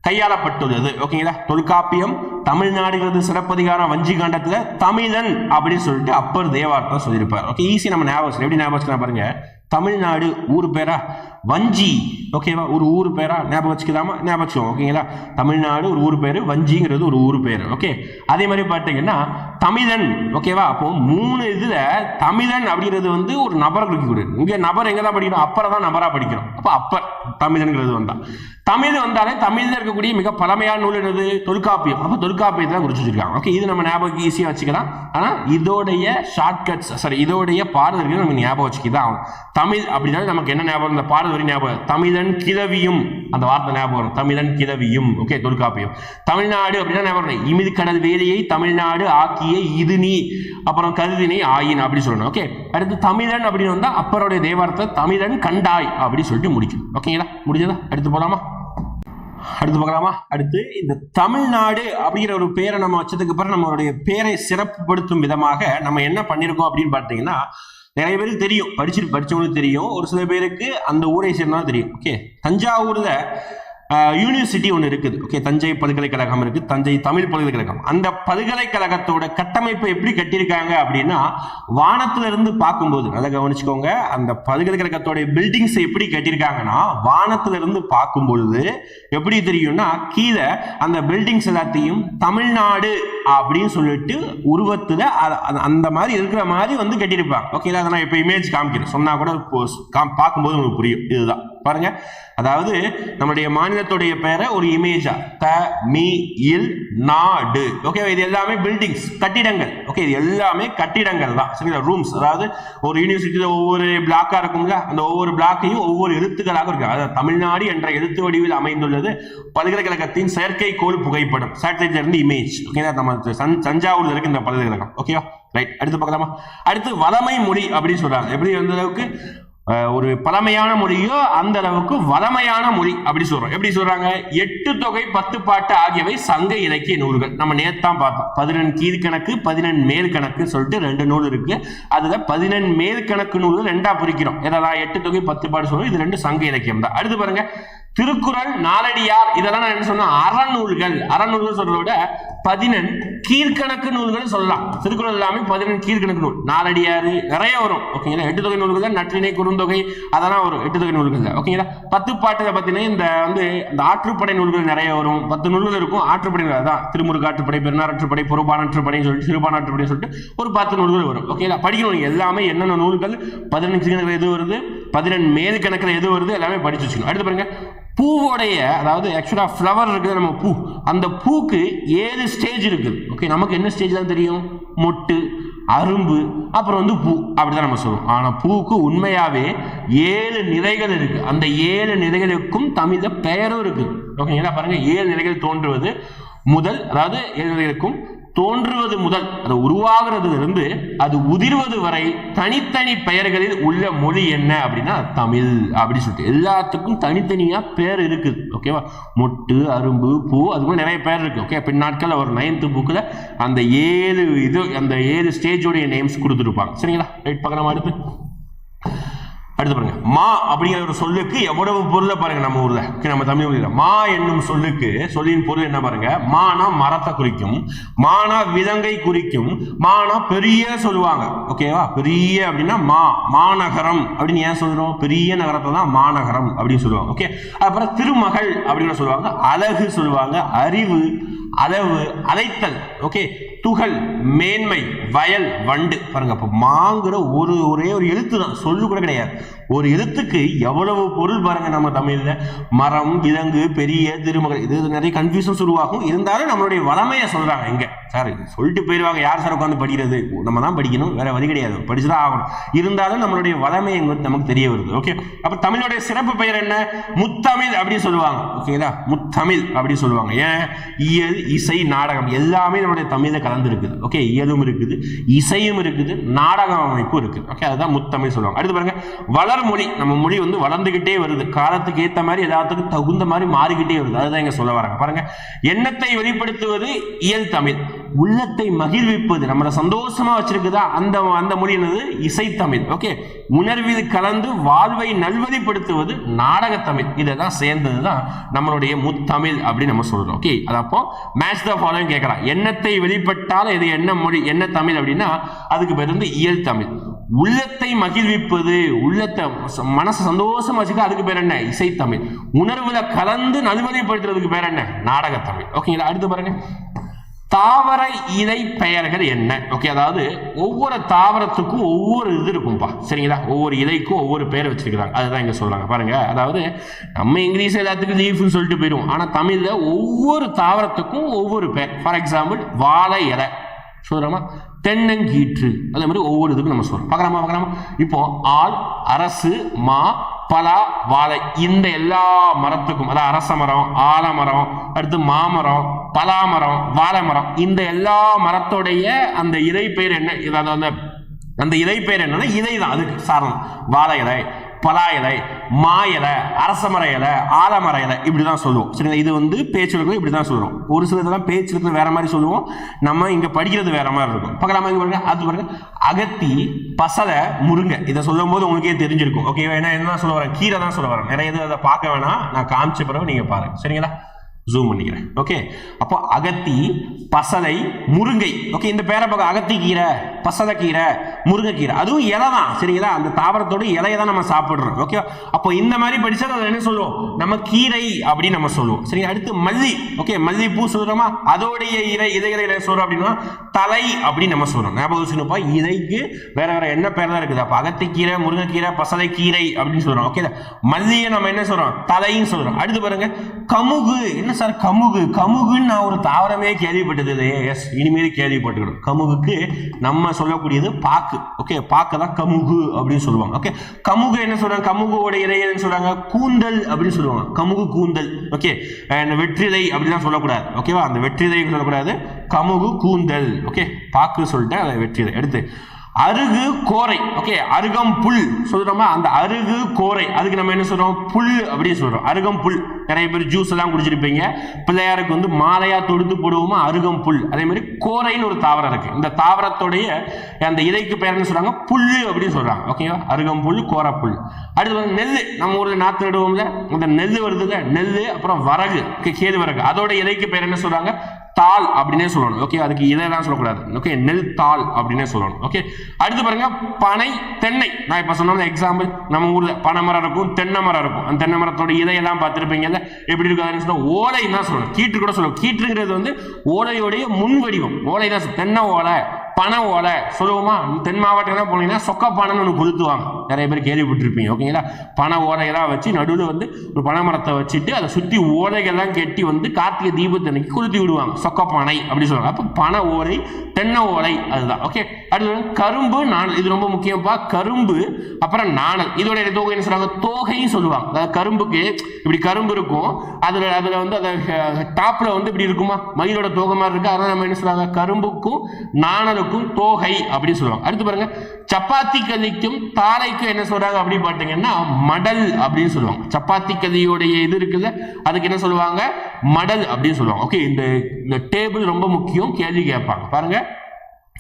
கையாளப்பட்டுள்ளது. ஓகேங்களா? தொல்காப்பியம், தமிழ்நாடுங்கிறது சிலப்பதிகாரம் வஞ்சி காண்டத்துல தமிழன் அப்படின்னு சொல்லிட்டு அப்பர் தேவாரத்தை சொல்லியிருப்பார். ஓகே, ஈஸி நம்ம ஞாபகம். எப்படி ஞாபகம் பாருங்க, தமிழ்நாடு ஊர் பேரா, வஞ்சி ஓகேவா ஒரு ஊர் பேரா ஞாபகம் வச்சுக்கலாமா? ஞாபகம் வச்சுக்கோங்க. ஓகேங்களா? தமிழ்நாடு ஒரு ஊர் பேரு, வஞ்சிங்கிறது ஒரு ஊர் பேரு. ஓகே, அதே மாதிரி பார்த்தீங்கன்னா தமிழன். ஓகேவா? அப்போ 3 இதுல தமிழன் அப்படிங்கிறது வந்து ஒரு நபரை குறிக்கக்கூடிய. இங்க நபர் எங்க தான் படிக்கிறோம்? அப்பரை தான் நபரா படிக்கிறோம். அப்ப அப்பர் தமிழன்கிறது வந்தா. தமிழ் வந்தாலே தமிழ்ல இருக்கக்கூடிய மிக பழமையான நூல் என்னது? தொல்காப்பியம். அப்ப தொல்காப்பியத்தை குறிச்சு வச்சிருக்காங்க. ஓகே, இது நம்ம ஞாபகம் ஈஸியா வச்சுக்கலாம். ஆனா இதோடைய ஷார்ட்கட்ஸ், சாரி, இதோடைய பாடல்கள் நம்ம ஞாபகம் வச்சுக்கிதான் ஆகும். தமிழ் அப்படின்னா நமக்கு என்ன ஞாபகம்? இந்த பாடல் வரி ஞாபகம். தமிழன் கிளவியும், அந்த வார்த்தை ஞாபகம் வரும். தமிழன் கிளவியும். ஓகே, தொல்காப்பியம். தமிழ்நாடு அப்படின்னா ஞாபகம், இமிழ்கடல் வேலியை தமிழ்நாடு ஆக்கிய இது நீ அப்புறம் கருதினை ஆயின் அப்படி சொல்லணும். ஓகே, அடுத்து தமிழன் அப்படின்னு வந்தா அப்பருடைய தேவாரத்தை தமிழன் கண்டாய் அப்படி சொல்லிட்டு முடிக்கும். ஓகேங்களா? முடிஞ்சதா? அடுத்து போலாமா? அடுத்து பார்க்கலாமா? அடுத்து இந்த தமிழ்நாடு அப்படிங்கிற ஒரு பேரை நம்ம வச்சதுக்கு அப்புறம் நம்மளுடைய பேரை சிறப்புப்படுத்தும் விதமாக நம்ம என்ன பண்ணிருக்கோம் அப்படின்னு பார்த்தீங்கன்னா, நிறைய பேருக்கு தெரியும், படிச்சவங்களுக்கு தெரியும், ஒரு சில பேருக்கு அந்த ஊரை சேர்ந்தா தெரியும். ஓகே, தஞ்சாவூர்ல யூனிவர்சிட்டி ஒன்று இருக்குது. ஓகே, தஞ்சை பல்கலைக்கழகம் இருக்கு, தஞ்சை தமிழ் பல்கலைக்கழகம். அந்த பல்கலைக்கழகத்தோட கட்டமைப்பை எப்படி கட்டியிருக்காங்க அப்படின்னா, வானத்துல இருந்து பார்க்கும்போது நல்லா கவனிச்சுக்கோங்க, அந்த பல்கலைக்கழகத்தோட பில்டிங்ஸ் எப்படி கட்டியிருக்காங்கன்னா, வானத்துல இருந்து பார்க்கும் பொழுது எப்படி தெரியும்னா, கீழே அந்த பில்டிங்ஸ் எல்லாத்தையும் தமிழ்நாடு அப்படின்னு சொல்லிட்டு உருவத்துல அந்த மாதிரி இருக்கிற மாதிரி வந்து கட்டியிருப்பாங்க. ஓகே, அதை நான் இப்ப இமேஜ் காமிக்கிறேன், சொன்னா கூட பார்க்கும்போது உங்களுக்கு புரியும். இதுதான் பாருங்க, அதாவது நம்முடைய மாநிலத்துடைய பேரை ஒரு இமேஜா தமிழ்நாடு. ஓகே, இது எல்லாமே பில்டிங்ஸ், கட்டிடங்கள். ஓகே, இது எல்லாமே கட்டிடங்கள் தான். சரிங்களா? ரூம்ஸ், அதாவது ஒரு யூனிவர்சிட்டியில ஒவ்வொரு பிளாக்கா இருக்கும்ல, அந்த ஒவ்வொரு பிளாக்கையும் ஒவ்வொரு எழுத்துக்களாக இருக்கு. அதாவது தமிழ்நாடு என்ற எழுத்து வடிவில் அமைந்துள்ளது பல்கலைக்கழகத்தின் செயற்கைக்கோள் புகைப்படம், சேட்டலைட்ல இருந்து இமேஜ். ஓகேங்களா? நம்ம தஞ்சாவூர்ல இருக்கு இந்த பல்கலைக்கழகம். ஓகேவா? ரைட், அடுத்து பார்க்கலாமா? அடுத்து வளமை மொழி அப்படின்னு சொல்றாங்க. எப்படி எந்த அளவுக்கு ஒரு பழமையான மொழியோ அந்த அளவுக்கு வளமையான மொழி அப்படி சொல்றோம். எப்படி சொல்றாங்க? 8 தொகை 10 பாட்டு ஆகியவை சங்க இலக்கிய நூல்கள். நம்ம நேத்தான் பார்த்தோம், 11 கீழ்கணக்கு 11 மேல்கணக்கு சொல்லிட்டு 2 நூல் இருக்கு. அதுல 11 மேல்கணக்கு நூல்கள் 2ஆ பிரிக்கிறோம். இதெல்லாம் 8 தொகை 10 பாட்டு சொல்றோம். இது 2 சங்க இலக்கியம் தான். அடுத்து பாருங்க, திருக்குறள், நாலடியார், இதெல்லாம் நான் என்ன சொன்ன அறநூல்கள். அறநூல்கள் சொல்றத விட 11 கீழ்கணக்கு நூல்கள் சொல்லலாம். திருக்குறள் எல்லாமே 11 கீழ்கணக்கு நூல். நாலடியாறு நிறைய வரும் ஓகேங்களா. 8 தொகை நூல்கள் தான், நற்றிணை, குறுந்தொகை அதெல்லாம் வரும் 8 தொகை நூல்கள் தான் ஓகேங்களா. 10 பாட்டுல பார்த்தீங்கன்னா இந்த இந்த ஆற்றுப்படை நூல்கள் நிறைய வரும். 10 நூல்கள் இருக்கும். ஆற்றுப்படை தான் திருமுருகாற்றுப்படை, பெருநாற்றுப்படை, பொறுப்பானாற்றுப்படை சொல்லிட்டு சிறுபானாற்றுப்படை சொல்லிட்டு ஒரு 10 நூல்கள் வரும் ஓகேங்களா. படிக்கணும் எல்லாமே என்னென்ன நூல்கள் 11 கீழ்கணக்கில் எது வருது, 11 மேல் கணக்கில் எது வருது எல்லாமே படிச்சு வச்சுக்கணும். அடுத்து பாருங்க, பூவோடைய அதாவது ஆக்சுவலா ஃப்ளவர் இருக்குது நம்ம பூ, அந்த பூக்கு 7 ஸ்டேஜ் இருக்குது ஓகே. நமக்கு என்ன ஸ்டேஜ் தான் தெரியும், மொட்டு, அரும்பு, அப்புறம் வந்து பூ, அப்படிதான் நம்ம சொல்லுவோம். ஆனா பூக்கு உண்மையாவே 7 நிலைகள் இருக்கு. அந்த 7 நிலைகளுக்கும் தமிழ்ல பெயரும் இருக்கு ஓகேங்களா. பாருங்க, 7 நிலைகள் தோன்றுவது முதல், அதாவது 7 நிலைகளுக்கும் தோன்றுவது முதல், அது உருவாகிறதுல இருந்து அது உதிர்வது வரை தனித்தனி பெயர்களில் உள்ள மொழி என்ன அப்படின்னா தமிழ் அப்படி சொல்லிட்டு எல்லாத்துக்கும் தனித்தனியா பேர் இருக்குது ஓகேவா. மொட்டு, அரும்பு, பூ, அதுக்கு நிறைய பேர் இருக்கு ஓகே. பின் நாட்கள் ஒரு 9th புக்ல அந்த 7 ஸ்டேஜோடைய நேம்ஸ் கொடுத்துருப்பாங்க சரிங்களா. ரைட், பார்க்கலாம். அடுத்து பாருங்க, மா அப்படிங்கிற ஒரு சொல்லுக்கு எவ்வளவு பொருளை பாருங்க நம்ம ஊர்ல, நம்ம தமிழ் மொழியில மா என்னும் சொல்லுக்கு சொல்லின் பொருள் என்ன பாருங்க. மானா மரத்தை குறிக்கும், மானா விலங்கை குறிக்கும், மானா பெரிய சொல்லுவாங்க ஓகேவா. பெரிய அப்படின்னா மாநகரம் அப்படின்னு ஏன் சொல்றோம், பெரிய நகரத்தை தான் மாநகரம் அப்படின்னு சொல்லுவாங்க ஓகே. அப்புறம் திருமகள் அப்படின்னு சொல்லுவாங்க, அழகு சொல்லுவாங்க, அறிவு, அளவு, அழைத்தல் ஓகே, துகள், மேன்மை, வயல், வண்டு. பாருங்க, அப்ப மாங்கிற ஒரே ஒரு எழுத்து தான், சொல்லு கூட கிடையாது. ஒரு எழுத்துக்கு எவ்வளவு பொருள் பாருங்க நம்ம தமிழ்ல. மரம், விலங்கு, பெரிய, திருமகள், இது நிறைய கன்ஃபியூஷன்ஸ் உருவாகும். இருந்தாலும் நம்மளுடைய வளமையை சொல்றாங்க இங்க. சார் சொல்லிட்டு போயிடுவாங்க, யார் சார் உட்காந்து படிக்கிறது, நம்ம தான் படிக்கணும், வேற வழி கிடையாது, படிச்சுதான் ஆகணும். இருந்தாலும் நம்மளுடைய வளமை நமக்கு தெரிய வருது ஓகே. அப்ப தமிழுடைய சிறப்பு பெயர் என்ன, முத்தமிழ் அப்படின்னு சொல்லுவாங்க ஓகேங்களா. முத்தமிழ் அப்படின்னு சொல்லுவாங்க. ஏன், இயல், இசை, நாடகம் எல்லாமே நம்மளுடைய தமிழ்ல கலந்து இருக்குது ஓகே. இயலும் இருக்குது, இசையும் இருக்குது, நாடக அமைப்பும் இருக்குது ஓகே. அதுதான் முத்தமிழ் சொல்லுவாங்க. அடுத்து பாருங்க, வளர்மொழி. நம்ம மொழி வந்து வளர்ந்துகிட்டே வருது, காலத்துக்கு ஏற்ற மாதிரி எல்லாத்துக்கும் தகுந்த மாதிரி மாறிக்கிட்டே வருது. அதுதான் இங்க சொல்ல வராங்க பாருங்க. எண்ணத்தை வெளிப்படுத்துவது இயல் தமிழ், உள்ளத்தை மகிழ்விப்பது, நம்மளை சந்தோஷமா வச்சிருக்குதா அந்த மொழி என்னது, இசை தமிழ் ஓகே. உணர்வில் கலந்து வாழ்வை நல்வழிப்படுத்துவது நாடக தமிழ். இதெல்லாம் சேர்ந்ததுதான் நம்மளுடைய முத்தமிழ் அப்படின்னு நம்ம சொல்றோம் ஓகே. அதப்போ மேட்ச் த ஃபாலோயிங் கேட்கலாம், எண்ணத்தை வெளிப்பட்டால் இது என்ன மொழி, என்ன தமிழ் அப்படின்னா அதுக்கு பேர் வந்து இயல் தமிழ். உள்ளத்தை மகிழ்விப்பது, உள்ளத்தை மனசு சந்தோஷமா வச்சுக்க, அதுக்கு பேர் என்ன, இசை தமிழ். உணர்வுல கலந்து நல்வழிப்படுத்துறதுக்கு பேர் என்ன, நாடக தமிழ் ஓகேங்களா. அடுத்து பாருங்க, தாவர இலை பெயர்கள் என்ன ஓகே. அதாவது ஒவ்வொரு தாவரத்துக்கும் ஒவ்வொரு இது இருக்கும்பா சரிங்களா. ஒவ்வொரு இலைக்கும் ஒவ்வொரு பேர் வச்சிருக்கிறாங்க, அதுதான் இங்க சொல்றாங்க பாருங்க. அதாவது நம்ம இங்கிலீஷ் எல்லாத்துக்கும் லீஃப்னு சொல்லிட்டு போயிடும், ஆனா தமிழ்ல ஒவ்வொரு தாவரத்துக்கும் ஒவ்வொரு பேர். ஃபார் எக்ஸாம்பிள், வாழை இலை சொல்றோமா, தென்னங்கீற்று, அதே மாதிரி ஒவ்வொரு இதுக்கும் நம்ம சொல்றோம். பார்க்கலாமா. இப்போ ஆள், அரசு, மா, பலா, வாழை, இந்த எல்லா மரத்துக்கும், அதாவது அரச மரம், ஆலமரம், அடுத்து மாமரம், பலாமரம், வாழை மரம், இந்த எல்லா மரத்தோடைய அந்த இலை பெயர் என்ன, அந்த இலை பெயர் என்னன்னா இலை தான் அதுக்கு சாரணம். வாழை இலை, பலா இலை, மா இலை, அரசமர இலை, ஆலமர இலை, இப்படிதான் சொல்லுவோம் சரிங்களா. இது வந்து பேச்சு இருக்கிறது இப்படிதான் சொல்லுவோம். ஒரு சில இதெல்லாம் பேச்சு இருக்கிறது வேற மாதிரி சொல்லுவோம், நம்ம இங்க படிக்கிறது வேற மாதிரி இருக்கும். பார்க்கலாமா, இங்க பாருங்க. அது பாருங்க, அகத்தி, பசலை, முருங்கை, இதை சொல்லும் போது உங்களுக்கே தெரிஞ்சிருக்கும் ஓகே. ஏன்னா என்ன சொல்ல வரேன், கீரை தான் சொல்ல வரேன். நிறைய இது அதை பார்க்க வேணாம், நான் காமிச்ச பிறகு நீங்க பாருங்க சரிங்களா. ஜூம் பண்ணிக்கிறேன் ஓகே. அப்போ அகத்தி, பசலை, முருங்கை ஓகே. இந்த பேரை பார்க்க, அகத்தி கீரை, பசலை கீரை, முருங்கைக்கீரை, அதுவும் இலை தான் சரிங்களா. அந்த தாவரத்தோட இலையை தான் நம்ம சாப்பிடுறோம் ஓகே. அப்போ இந்த மாதிரி படிச்சா அதை என்ன சொல்லுவோம், நம்ம கீரை அப்படின்னு நம்ம சொல்லுவோம் சரி. அடுத்து மல்லி ஓகே, மல்லிப்பூ சொல்றோமா, அதோடைய இலைகளை சொல்றோம் அப்படின்னா தலை அப்படின்னு நம்ம சொல்றோம். ஞாபகம் வச்சுக்கணும்ப்பா, இலைக்கு வேற வேற என்ன பேர் தான் இருக்குது. அப்போ அகத்திக்கீரை, முருங்கைக்கீரை, பசலை கீரை அப்படின்னு சொல்றோம் ஓகே. மல்லியை நம்ம என்ன சொல்றோம், தலைன்னு சொல்றோம். அடுத்து பாருங்க, கமுகு. என்ன சார் கமுகுன்னு நான் ஒரு தாவரமே கேள்விப்பட்டது, எஸ் இனிமேல் கேள்விப்பட்டுக்கணும். கமுகுக்கு நம்ம சொல்லக்கூடியது பாக்கு ஓகே. பாக்கு தான் கமுகு அப்படின்னு சொல்லுவாங்க ஓகே. கமுகு என்ன சொல்றாங்க, கமுகோட இலைன்னு சொல்றாங்க கூந்தல் அப்படின்னு சொல்லுவாங்க. கமுகு கூந்தல் ஓகே. வெற்றிலை அப்படிலாம் சொல்லக்கூடாது ஓகேவா. அந்த வெற்றிலை சொல்லக்கூடாது, கமுகு கூந்தல் ஓகே. பாக்கு சொல்லிட்டு அதை வெற்றிலை. எடுத்து அருகு கோரை. ஓகே, அருகம் புல் சொல்றோமா, அந்த அருகு கோரை அதுக்கு நம்ம என்ன சொல்றோம், புல் அப்படின்னு சொல்றோம். அருகம் புல். நிறைய பேர் ஜூஸ் எல்லாம் குடிச்சிருப்பீங்க, பிள்ளையாருக்கு வந்து மாலையா தொடுத்து போடுவோமா, அருகம் புல். அதே மாதிரி கோரைன்னு ஒரு தாவரம் இருக்கு. இந்த தாவரத்துடைய அந்த இலைக்கு பேர் என்ன சொல்றாங்க, புல்லு அப்படின்னு சொல்றாங்க. ஓகேவா, அருகம் புல், கோரை புல். அடுத்து வந்து நெல். நம்ம ஊர்ல நாத்து நடுவோம்ல, அந்த நெல் வருதுல, நெல். அப்புறம் வரகு, கேழ்வரகு, அதோட இலைக்கு பேர் என்ன சொல்றாங்க, தாள் அப்படின்னே சொல்லணும். ஓகே, அதுக்கு இதெல்லாம் சொல்லக்கூடாது. ஓகே, நெல் தாள் அப்படின்னே சொல்லணும். ஓகே, அடுத்து பாருங்க பனை தென்னை. நான் இப்ப சொன்ன எக்ஸாம்பிள், நம்ம ஊர்ல பனை மரம் இருக்கும், தென்னை மரம் இருக்கும். அந்த தென்னை மரத்தோட இதையெல்லாம் பார்த்திருப்பீங்கல்ல, எப்படி இருக்கு சொன்னா ஓலை தான் சொல்லணும். கீற்று கூட சொல்லணும். கீற்றுங்கிறது வந்து ஓலையோடைய முன் வடிவம். ஓலை தான், தென்னை ஓலை, பனை ஓலை சொல்லுவோமா. தென் மாவட்டம் போனீங்கன்னா சொக்கப்பானைன்னு ஒன்று கொளுத்துவாங்க, நிறைய பேர் கேள்விப்பட்டிருப்பீங்க. ஓகேங்களா, பனை ஓலைகளாக வச்சு நடுவில் வந்து ஒரு பனை மரத்தை வச்சுட்டு அதை சுற்றி ஓலைகள்லாம் கட்டி வந்து கார்த்திகை தீபத்தன்னைக்கு கொளுத்தி விடுவாங்க, சொக்கப்பானை அப்படி சொல்லுவாங்க. அப்போ பனை ஓலை, தென்னை ஓலை, அதுதான். ஓகே, அடுத்து கரும்பு நாணல். இது ரொம்ப முக்கியம்ப்பா. கரும்பு அப்புறம் நாணல், இதோட தோகை என்ன சொல்றாங்க, தோகைன்னு சொல்லுவாங்க. அதாவது கரும்புக்கு இப்படி கரும்பு இருக்கும், அதுல வந்து அந்த டாப்ல வந்து இப்படி இருக்குமா, மயிலோட தோகை மாதிரி இருக்கு. அதனால நம்ம என்ன சொல்றாங்க, கரும்புக்கும் நாணலுக்கும் தோகை அப்படி சொல்லுவாங்க. அடுத்து பாருங்க சப்பாத்தி கல்லிக்கும் தாளைக்கும் என்ன சொல்றாங்க அப்படி பாத்தீங்கன்னா மடல் அப்படின்னு சொல்லுவாங்க. சப்பாத்தி கல்லியோடைய இது இருக்குல்ல, அதுக்கு என்ன சொல்லுவாங்க, மடல் அப்படின்னு சொல்லுவாங்க. ஓகே, இந்த டேபிள் ரொம்ப முக்கியம், கேள்வி கேட்பாங்க பாருங்க.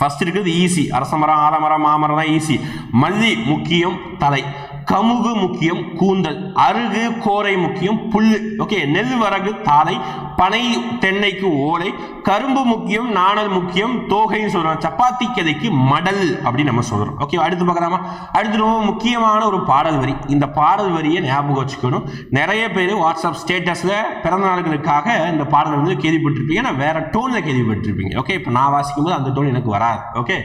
ஃபர்ஸ்ட் இருக்குது ஈசி, அரசமரம், ஆலமரம், மாமரம் தான் ஈசி. மல்லி முக்கியம், தலை. கமுகு முக்கியம், கூந்தல். அருகு கோரை முக்கியம், புல்லு. ஓகே, நெல் வரகு தாளை, பனை தென்னைக்கு ஓலை, கரும்பு முக்கியம், நாணல் முக்கியம், தோகைன்னு சொல்றோம். சப்பாத்தி கதைக்கு மடல் அப்படின்னு நம்ம சொல்றோம். ஓகே, அடுத்து பார்க்கலாமா. அடுத்து ரொம்ப முக்கியமான ஒரு பாடல் வரி. இந்த பாடல் வரியை ஞாபகம் வச்சுக்கணும். நிறைய பேர் வாட்ஸ்அப் ஸ்டேட்டஸ்ல பிறந்த நாளுகளுக்காக இந்த பாடல் வந்து கேள்விப்பட்டிருப்பீங்க, நான் வேற டோன்ல கேள்விப்பட்டிருப்பீங்க. ஓகே, இப்போ நான் வாசிக்கும் போது அந்த டோன் எனக்கு வராது. ஓகே,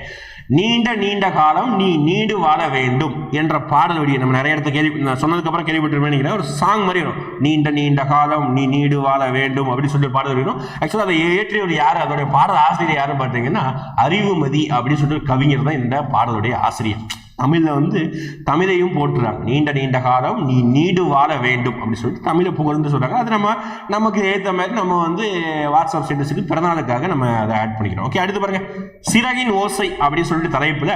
நீண்ட நீண்ட காலம் நீ நீடு வாழ வேண்டும் என்ற பாடல் வரியை நம்ம நிறைய இடத்த சொன்னதுக்கு அப்புறம் கேள்விப்பட்டிருப்பேன். ஒரு சாங் மாதிரி வரும், நீண்ட நீண்ட காலம் நீ நீடு வாழ வேண்டும் அப்படின்னு சொல்லி பாடல் வரும். ஆக்சுவலாக அதை இயற்றியவர் யாரு, அதோடைய பாடல் ஆசிரியர் யாருன்னு பார்த்தீங்கன்னா அறிவுமதி அப்படின்னு சொல்லிட்டு கவிஞர் தான் இந்த பாடலுடைய ஆசிரியர். தமிழ்ல வந்து தமிழையும் போட்டுறாங்க, நீண்ட நீண்ட காலம் நீ நீடு வாழ வேண்டும் அப்படின்னு சொல்லிட்டு தமிழை புகழ்ந்து சொல்றாங்க. அது நமக்கு ஏற்ற மாதிரி நம்ம வந்து வாட்ஸ்அப் ஸ்டேட்டஸுக்கு பிறந்தநாளுக்காக நம்ம அதை ஆட் பண்ணிக்கிறோம். ஓகே, அடுத்து பாருங்க சிறகின் ஓசை அப்படின்னு சொல்லிட்டு தலைப்புல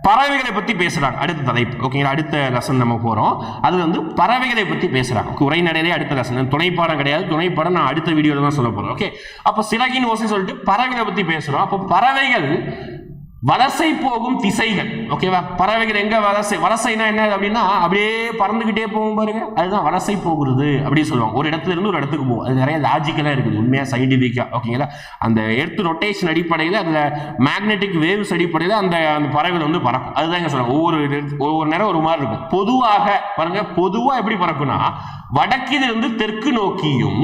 பறவைகளை பத்தி பேசுறாங்க. அடுத்த தலைப்பு. ஓகேங்களா, அடுத்த லெசன் நம்ம போறோம். அது வந்து பறவைகளை பத்தி பேசுறாங்க. உரைநடையிலே அடுத்த லெசன், துணைப்பாடம் கிடையாது. துணைப்பாடம் நான் அடுத்த வீடியோல தான் சொல்ல போறேன். ஓகே, அப்போ சிறகின் ஓசை சொல்லிட்டு பறவைகளை பத்தி பேசுறோம். அப்போ பறவைகள் வலசை போகும் திசைகள். ஓகேவா, பறவைகள் எங்க வலசைனா என்ன அப்படின்னா அப்படியே பறந்துகிட்டே போகும் பாருங்க, அதுதான் வலசை போகிறது அப்படின்னு சொல்லுவாங்க. ஒரு இடத்துல இருந்து ஒரு இடத்துக்கு போகும். அது நிறைய லாஜிக்கலா இருக்குது, உண்மையா சயின்டிபிக்கா. ஓகேங்களா, அந்த எர்த் ரொட்டேஷன் அடிப்படையில், அதுல மேக்னெட்டிக் வேவ்ஸ் அடிப்படையில் அந்த பறவைகள் வந்து பறக்கும். அதுதான் சொல்லுவாங்க. ஒவ்வொரு நேரம் ஒரு மாதிரி இருக்கும். பொதுவாக பாருங்க, பொதுவா எப்படி பறக்கும்னா வடக்கிலிருந்து தெற்கு நோக்கியும்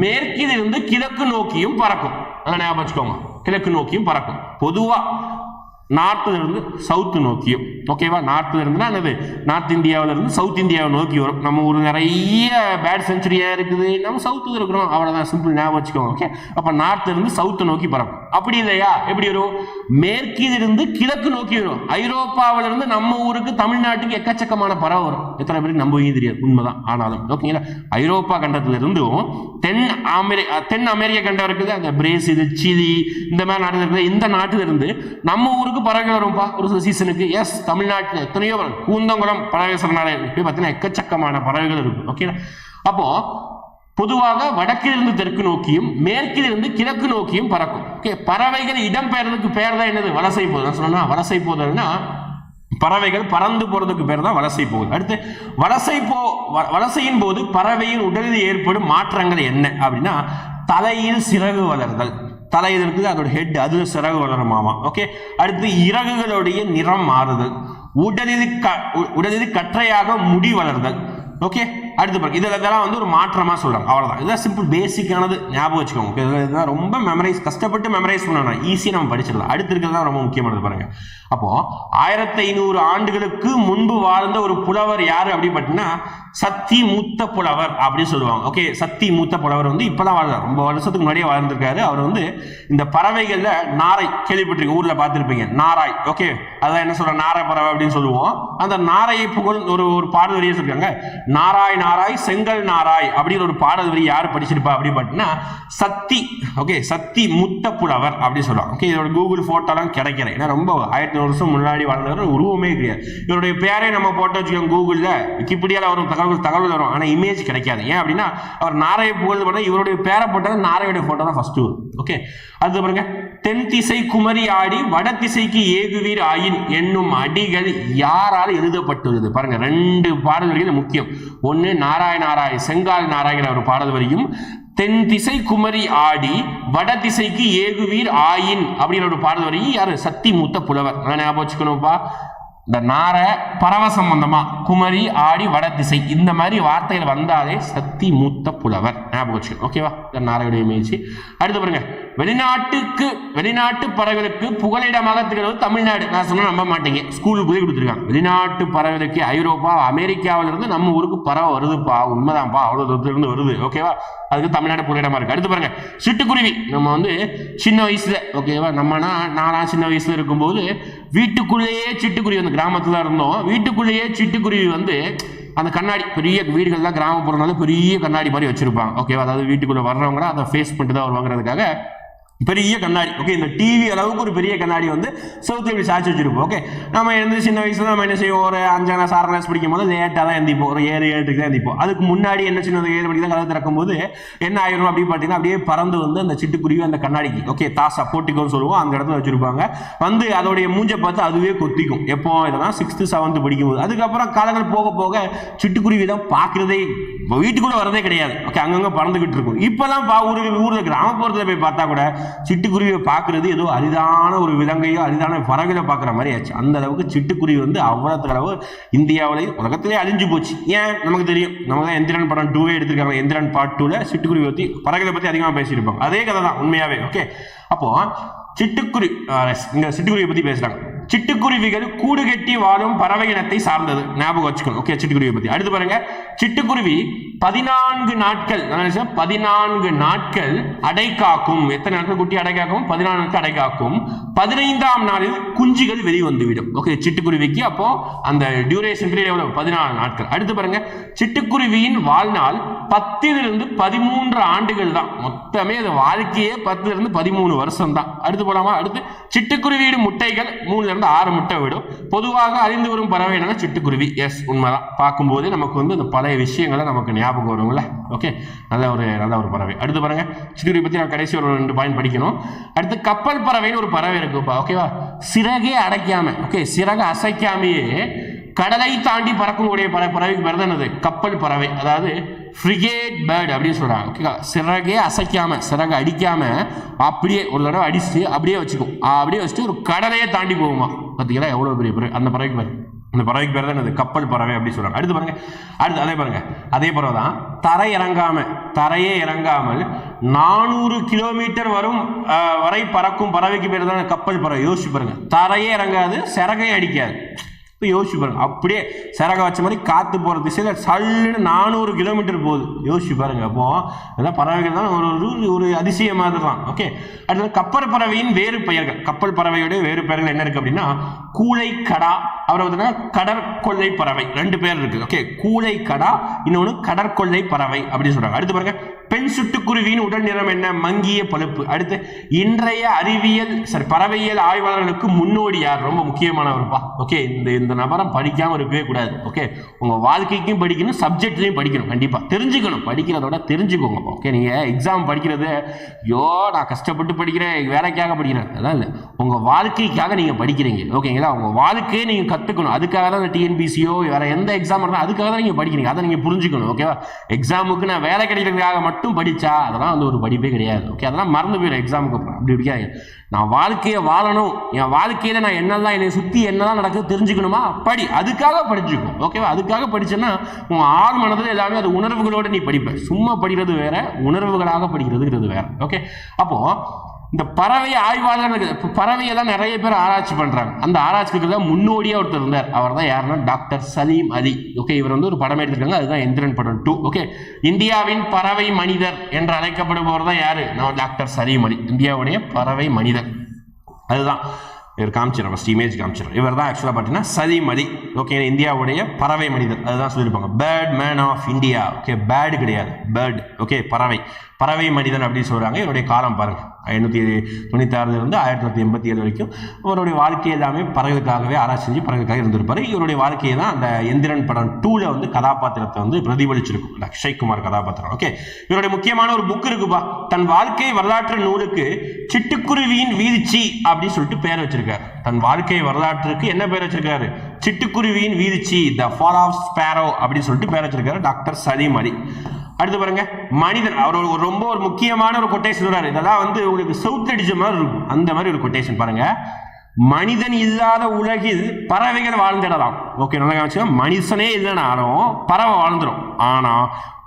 மேற்கிலிருந்து கிழக்கு நோக்கியும் பறக்கும். அதை ஞாபகம் வச்சுக்கோங்க, கிழக்கு நோக்கியும் பறக்கும் பொதுவா. நார்த்ல இருந்து சவுத் நோக்கியும். ஓகேவா, நார்த்ல இருந்துன்னா என்னது, நார்த் இந்தியாவில இருந்து சவுத் இந்தியாவை நோக்கி வரும். நம்ம ஒரு நிறைய பேட் செஞ்சுரியா இருக்குது, நம்ம சவுத்துல இருக்கிறோம், அவ்வளவுதான், சிம்பிள் ஞாபகம் வச்சுக்கோங்க. ஓகே, அப்ப நார்த்ல இருந்து சவுத் நோக்கி பறக்கும். அப்படி இல்லையா, எப்படி வரும், மேற்கிலிருந்து கிழக்கு நோக்கி வரும். ஐரோப்பாவில இருந்து நம்ம ஊருக்கு தமிழ்நாட்டுக்கு எக்கச்சக்கமான பறவை வரும். எத்தனை பேருக்கு நம்பவே தெரியாது, உண்மைதான். ஆனாலும் ஓகேங்களா, ஐரோப்பா கண்டத்துல இருந்தும் தென் அமெரிக்கா கண்டம் இருக்குது, அந்த பிரேசில், சிலி, இந்த மாதிரி நாட்டில் இருக்குது. இந்த நாட்டில இருந்து நம்ம ஊருக்கு பறவைகள் வரும்பா ஒரு சீசனுக்கு. எஸ், தமிழ்நாட்டில் எத்தனையோ கூந்தங்குளம் பறவை சரணாலயம் பார்த்தீங்கன்னா எக்கச்சக்கமான பறவைகள் இருக்கும். ஓகே, அப்போ பொதுவாக வடக்கிலிருந்து தெற்கு நோக்கியும் மேற்கிலிருந்து கிழக்கு நோக்கியும் பறக்கும். ஓகே, பறவைகள் இடம்பெயர்றதுக்கு பேர் தான் என்னது, வலசை போகுது. சொன்னா வலசை போகுதுன்னா பறவைகள் பறந்து போறதுக்கு பேர் தான் வலசை போகுது. அடுத்து வலசையின் போது பறவையின் உடலில் ஏற்படும் மாற்றங்கள் என்ன அப்படின்னா தலையில் சிறகு வளர்தல். தலை இருக்குது, அதோட ஹெட், அது சிறகு வளருமாமா. ஓகே, அடுத்து இறகுகளுடைய நிறம் மாறுதல், உடலில் கற்றையாக முடி வளர்தல். ஓகே, அடுத்து பாருங்க, இதெல்லாம் வந்து ஒரு மாற்றமா சொல்றாங்க. அவ்வளவுதான், இதுதான் சிம்பிள் பேசிக்கானது, ஞாபகம் வச்சுக்கோங்க. இதுதான் ரொம்ப மெமரைஸ், கஷ்டப்பட்டு மெமரைஸ் பண்ணணும், ஈஸியா நம்ம படிச்சிடலாம். அடுத்து இருக்கிறது ரொம்ப முக்கியமானது பாருங்க. அப்போ 1500 ஆண்டுகளுக்கு முன்பு வாழ்ந்த ஒரு புலவர் யாரு அப்படின்னு பார்த்தீங்கன்னா சத்தி மூத்த புலவர் அப்படின்னு சொல்லுவாங்க. ஓகே, சத்தி மூத்த புலவர் வந்து இப்பதான் வாழ்ந்தார், ரொம்ப வருஷத்துக்கு முன்னாடியே வாழ்ந்திருக்காரு. அவர் வந்து இந்த பறவைகள்ல நாரை கேள்விப்பட்டிருக்கீங்க, ஊர்ல பார்த்திருப்பீங்க, நாராய். ஓகே, அதான் என்ன சொல்ற, நாரை பறவை அப்படின்னு சொல்லுவோம். அந்த நாரையை புகழ் ஒரு பாடல் வரியை சொல்றாங்க, நாராய் நாராய் செங்கல் நாராய் அப்படின்னு ஒரு பாடல் வரி யார் படிச்சிருப்பா அப்படின்னு பார்த்தீங்கன்னா சத்தி. ஓகே, சத்தி முத்த புலவர் அப்படின்னு சொல்லுவாங்க. ஓகே, இதோட கூகுள் போட்டோலாம் கிடைக்கிறேன். ஏன்னா ரொம்ப 1500 வருஷம் முன்னாடி வாழ்ந்தவர் உருவமே கிடையாது. இவருடைய பேரை நம்ம போட்டோ வச்சுக்கோங்க கூகுளில், விக்கிபீடியாவில் வரும் தகவல் வரும், ஆனால் இமேஜ் கிடைக்காது. ஏன் அப்படின்னா அவர் நாரையை புகழ்ந்து பண்ண இவருடைய பேரை போட்டது நாரையுடைய போட்டோ தான் ஃபர்ஸ்ட் வரும். ஓகே, அது பாருங்க, தென் திசை குமரி ஆடி வட திசைக்கு ஏகுவீர் ஆயின் என்னும் அடிகள் யாரால் எழுதப்பட்டுள்ளது? பாருங்க, 2 பாடல் வரிகள் முக்கியம். ஒன்னு நாராய் நாராய் செங்கால் நாராயண ஒரு பாடல் வரியும், தென் திசை குமரி ஆடி வட திசைக்கு ஏகுவீர் ஆயின் அப்படிங்கிற ஒரு பாடல் வரி யாரு? சத்தி மூத்த புலவர். ஞாபகம் வச்சுக்கணும்ப்பா. இந்த நார பறவை சம்பந்தமா குமரி ஆடி வட திசை இந்த மாதிரி வார்த்தைகள் வந்தாலே சத்தி மூத்த புலவர் ஞாபகம் வச்சுக்கணும். ஓகேவா? நாரையுடைய முயற்சி. அடுத்து பாருங்க, வெளிநாட்டு பறவைகளுக்கு புகலிடமாக திகழ்வது தமிழ்நாடு. நான் சொன்னா நம்ப மாட்டீங்க, ஸ்கூலுக்கு போய் கொடுத்துருக்காங்க. வெளிநாட்டு பறவைகளுக்கு ஐரோப்பா அமெரிக்காவில இருந்து நம்ம ஊருக்கு பறவை வருதுப்பா, உண்மைதான்ப்பா, அவ்வளவு தூரத்துல இருந்து வருது. ஓகேவா? அதுக்கு தமிழ்நாடு புகலிடமா இருக்கு. அடுத்து பாருங்க, சிட்டுக்குருவி. நம்ம சின்ன வயசுல, ஓகேவா, நான் சின்ன வயசுல இருக்கும்போது வீட்டுக்குள்ளேயே சிட்டுக்குருவி, அந்த கிராமத்துல இருந்தோம், வீட்டுக்குள்ளேயே சிட்டுக்குருவி அந்த கண்ணாடி, பெரிய வீடுகள் தான் கிராமப்புறம்னால பெரிய கண்ணாடி மாதிரி வச்சிருப்பாங்க. ஓகேவா? அதாவது வீட்டுக்குள்ள வர்றவங்க அதை ஃபேஸ் பண்ணிட்டு தான் வருவாங்கிறதுக்காக பெரிய கண்ணாடி. ஓகே, இந்த டிவி அளவுக்கு ஒரு பெரிய கண்ணாடி செவுத்துல இப்படி சாய்ச்சி வச்சிருப்போம். ஓகே, நம்ம சின்ன வயசுல நம்ம என்ன செய்வோம், ஒரு 5ஆம் கிளாஸ் 6ஆம் கிளாஸ் படிக்கும் போது லேட்டாக தான் எந்திப்போம், ஒரு 7-8க்கு தான் எந்திப்போம். அதுக்கு முன்னாடி என்ன சின்ன 7 மணிக்கு தான் கதவு திறக்கும் போது என்ன ஆயிரும் அப்படின்னு பார்த்தீங்கன்னா, அப்படியே பறந்து அந்த சிட்டுக்குருவி அந்த கண்ணாடிக்கு, ஓகே, தாசா போட்டிக்கோன்னு சொல்லுவோம், அந்த இடத்துல வச்சிருப்பாங்க. அதோடைய மூஞ்சை பார்த்து அதுவே கொத்திக்கும். எப்போ? இதெல்லாம் 6th 7th படிக்கும்போது. அதுக்கப்புறம் காலங்கள் போக போக சிட்டுக்குருவி தான் பார்க்கறதே, வீட்டுக்குள்ள வரதே கிடையாது. ஓகே, அங்கங்க பறந்துகிட்டு இருக்கும். இப்பதான் ஊர்ல கிராமப்புறத்துல போய் பார்த்தா கூட சிட்டுக்குருவியை பார்க்கறது ஏதோ அரிதான ஒரு விலங்கையோ அரிதான பறவைகளை பார்க்குற மாதிரி ஆச்சு. அந்த அளவுக்கு சிட்டுக்குருவி அவ்வளவு அளவு இந்தியாவிலேயே உலகத்திலேயே அழிஞ்சு போச்சு. ஏன்? நமக்கு தெரியும். நம்ம தான் எந்திரன் படம் 2 எடுத்திருக்காங்க. எந்திரன் பார்ட் 2ல சிட்டுக்குருவி பற்றி பறவைகளை பற்றி அதிகமாக பேசியிருப்பாங்க. அதே கதை தான் உண்மையாவே. ஓகே, அப்போ சிட்டுக்குருவியை பற்றி பேசுறாங்க. சிட்டுக்குருவிகள் கூடு கட்டி வாழும் பறவை இனத்தை சார்ந்தது. ஞாபகம் வச்சுக்கணும். ஓகே, சிட்டுக்குருவியை பற்றி. அடுத்து பாருங்க, சிட்டுக்குருவி 14 நாட்கள் அடை காக்கும். எத்தனை நாட்கள் குட்டி அடை காக்கும்? 14 நாட்கள் அடை காக்கும். 15ஆம் நாளில் குஞ்சுகள் வெளிவந்துவிடும். ஓகே, சிட்டுக்குருவிக்கு அப்போ அந்த டியூரேஷன் பீரியட் எவ்வளவு? 14 நாட்கள். அடுத்து பாருங்க, சிட்டுக்குருவியின் வாழ்நாள் 10 to 13 ஆண்டுகள் தான். மொத்தமே அது வாழ்க்கையே 10 to 13 வருஷம் தான். அடுத்து போலாமா? அடுத்து, சிட்டுக்குருவியின் முட்டைகள் 3 to 6 முட்டை விடும். பொதுவாக அறிந்து வரும் பறவை என்னன்னா சிட்டுக்குருவி. எஸ், உண்மைதான். பார்க்கும்போது நமக்கு அந்த பழைய விஷயங்களை நமக்கு ஞாபகம் வரும்ல. ஓகே, நல்ல ஒரு பறவை. அடுத்து பாருங்க, சிட்டுக்குருவி பத்தி நான் கடைசி ஒரு 2 பாயிண்ட் படிக்கணும். அடுத்து, கப்பல் பறவைன்னு ஒரு பறவை இருக்குப்பா. ஓகேவா? சிறகே அடைக்காம, ஓகே, சிறகு அசைக்காமையே கடலை தாண்டி பறக்கக்கூடிய பறவைக்கு பேர் தான் என்னது? கப்பல் பறவை. அதாவது ஃப்ரிகேட் பேர்டு அப்படின்னு சொல்றாங்க. ஓகேவா? சிறகே அசைக்காம, சிறகு அடிக்காம அப்படியே ஒரு தடவை அடிச்சுட்டு அப்படியே வச்சுக்கும். அப்படியே வச்சுட்டு ஒரு கடலையே தாண்டி போகுமா. பார்த்தீங்களா எவ்வளவு பெரிய பறவை? அந்த பறவைக்கு பேர், அந்த பறவைக்கு பேர் தான் என்னது? கப்பல் பறவை அப்படின்னு சொல்றாங்க. அடுத்து பாருங்க, அதே பறவை தான் தரையே இறங்காமல் 400 கிலோமீட்டர் வரை பறக்கும் பறவைக்கு பேர் தான் கப்பல் பறவை. யோசிச்சு பாருங்க, தரையே இறங்காது, சிறகை அடிக்காது. இப்போ யோசிச்சு பாருங்க, அப்படியே சிறக வச்ச மாதிரி காத்து போற திசையில சல்லுன்னு 400 கிலோமீட்டர் போகுது. யோசிச்சு பாருங்க. அப்போ இதெல்லாம் பறவைகள் தான் ஒரு அதிசய மாதிரி தான். ஓகே, அடுத்தது கப்பல் பறவையின் வேறு பெயர்கள். கப்பல் பறவையோட வேறு பெயர்கள் என்ன இருக்கு அப்படின்னா, கூளை கடா, அப்புறம் கடற்கொள்ளை பறவை. 2 பேர் இருக்கு. ஓகே, கூளை கடா, இன்னொன்னு கடற்கொள்ளை பறவை அப்படின்னு சொல்றாங்க. அடுத்து பாருங்க, பெண் சுட்டுக்குருவியின் உடல் நிறம் என்ன? மங்கிய பழுப்பு. அடுத்து, இன்றைய பறவையியல் ஆய்வாளர்களுக்கு முன்னோடி யார்? ரொம்ப முக்கியமானவர்ப்பா. ஓகே, இந்த நபரம் படிக்காம இருக்கவே கூடாது. ஓகே, உங்க வாழ்க்கைக்கும் படிக்கணும், சப்ஜெக்ட்லையும் படிக்கணும். கண்டிப்பா தெரிஞ்சுக்கணும். படிக்கிறதோட தெரிஞ்சுக்கோங்க. ஓகே, நீங்க எக்ஸாம் படிக்கிறது நான் கஷ்டப்பட்டு படிக்கிறேன், வேலைக்காக படிக்கிறேன், அதான் இல்லை, உங்க வாழ்க்கைக்காக நீங்க படிக்கிறீங்க. ஓகேங்களா? உங்க வாழ்க்கையை நீங்க கத்துக்கணும். அதுக்காக தான் டிஎன்பிசியோ வேற எந்த எக்ஸாம் இருந்தாலும் அதுக்காக தான் நீங்க படிக்கிறீங்க. அதை நீங்க புரிஞ்சுக்கணும். ஓகேவா? எக்ஸாமுக்கு நான் வேலை கிடைக்கிறதுக்காக மட்டும் படிச்சா அதெல்லாம் ஒரு படிப்பே கிடையாது. ஓகே, அதெல்லாம் மறந்து போயிடும் எக்ஸாமுக்கு அப்புறம். அப்படி இருக்காங்க. நான் வாழ்க்கையை வாழணும், என் வாழ்க்கையில நான் என்னெல்லாம் என்னை சுத்தி என்னதான் நடக்குது தெரிஞ்சுக்கணுமா, படி. அதுக்காக படிச்சுக்கும். ஓகேவா? அதுக்காக படிச்சேன்னா உன் ஆழ் மனதில் எல்லாமே அது உணர்வுகளோட நீ படிப்ப. சும்மா படிக்கிறது வேற, உணர்வுகளாக படிக்கிறதுங்கிறது வேற. ஓகே, அப்போ இந்த பறவை ஆய்வாளர்கள், பறவையெல்லாம் நிறைய பேர் ஆராய்ச்சி பண்றாங்க. அந்த ஆராய்ச்சிக்கு முன்னோடியா ஒருத்தர் இருந்தார். அவர் தான் யாருன்னா டாக்டர் சலீம் அலி. ஓகே, இவர் ஒரு படம் எடுத்திருக்காங்க, அதுதான் எந்திரன் படம் 2. ஓகே, இந்தியாவின் பறவை மனிதர் என்று அழைக்கப்படுபவர் தான் யாரு? டாக்டர் சலீம் அலி. இந்தியாவுடைய பறவை மனிதர். அதுதான் இவர் காமிச்சிடும், ஃபர்ஸ்ட் இமேஜ் காமிச்சிடும். இவர் தான் ஆக்சுவலாக பார்த்தீங்கன்னா சதிமதி. ஓகே, இந்தியாவுடைய பறவை மனிதர் அதுதான் சொல்லியிருப்பாங்க. Bird man of India. Okay, bird கிடையாது, பேர்டு. ஓகே, பறவை மனிதன் அப்படின்னு சொல்கிறாங்க. இவருடைய காலம் பாருங்க, 1896 1987 வரைக்கும் இவருடைய வாழ்க்கை எல்லாமே பறவைகளுக்காகவே ஆராய்ச்சி செஞ்சு பறவைகளுக்காக இருந்திருப்பாரு. இவருடைய வாழ்க்கையை தான் அந்த எந்திரன் படம் 2ல வந்து கதாபாத்திரத்தை வந்து பிரதிபலிச்சிருக்கும், அக்ஷய்குமார் கதாபாத்திரம். ஓகே, இவருடைய முக்கியமான ஒரு புக் இருக்குப்பா. தன் வாழ்க்கை வரலாற்று நூலுக்கு சிட்டுக்குருவியின் வீழ்ச்சி அப்படின்னு சொல்லிட்டு பேர் வச்சிருக்காரு. தன் வாழ்க்கை வரலாற்றுக்கு என்ன பேர் வச்சிருக்காரு? சிட்டுக்குருவியின் வீழ்ச்சி, த ஃபால் ஆஃப் ஸ்பேரோ அப்படின்னு சொல்லிட்டு பேர் வச்சிருக்காரு டாக்டர் சலீம் அலி. அடுத்து பாருங்க, மனிதன். அவர் ரொம்ப ஒரு முக்கியமான ஒரு கொட்டேஷன் சொல்றாரு. இதெல்லாம் வந்து உங்களுக்கு சவுத் அடிச்ச மாதிரி இருக்கும், அந்த மாதிரி ஒரு கொட்டேஷன் பாருங்க. மனிதன் இல்லாத உலகில் பறவைகள் வாழ்ந்துடலாம். ஓகே, நல்லா கவனிச்சுங்க. மனுஷனே இல்லைனாலும் பறவை வாழ்ந்துடும். ஆனா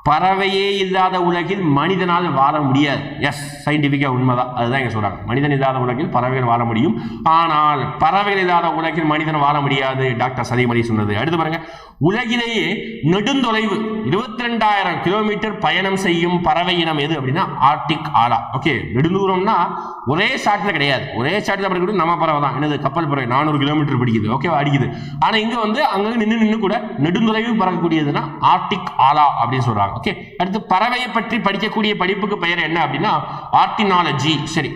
பறவையே இல்லாத உலகில் மனிதனால் வாழ முடியாது. எஸ், சயின்டிபிக்கா உண்மைதான், அதுதான் இங்க சொல்றாங்க. மனிதன் இல்லாத உலகில் பறவைகள் வாழ முடியும், ஆனால் பறவைகள் இல்லாத உலகில் மனிதன் வாழ முடியாது, டாக்டர் சலீம் அலி சொன்னது. அடுத்து பாருங்க, உலகிலேயே நெடுந்தொலைவு 22,000 கிலோமீட்டர் பயணம் செய்யும் பறவை இனம் எது அப்படின்னா ஆர்டிக் ஆலா. ஓகே, நெடுந்தூரம்னா ஒரே ஷாட்ல கிடையாது, ஒரே ஷாட்ல படிக்கிறது நம்ம பறவை தான். என்னது, கப்பல் பறவை 400 கிலோமீட்டர் படிக்குது. ஓகே, அடிக்குது. ஆனா இங்க வந்து அங்க நின்று கூட நெடுந்தொலைவு பறக்கக்கூடியதுன்னா ஆர்டிக் ஆலா அப்படின்னு சொல்றாங்க. ஓகே, அடுத்து பறவையை பற்றி படிக்கக்கூடிய படிப்புக்கு பெயர் என்ன அப்படின்னா ஆர்டினாலஜி. சரி,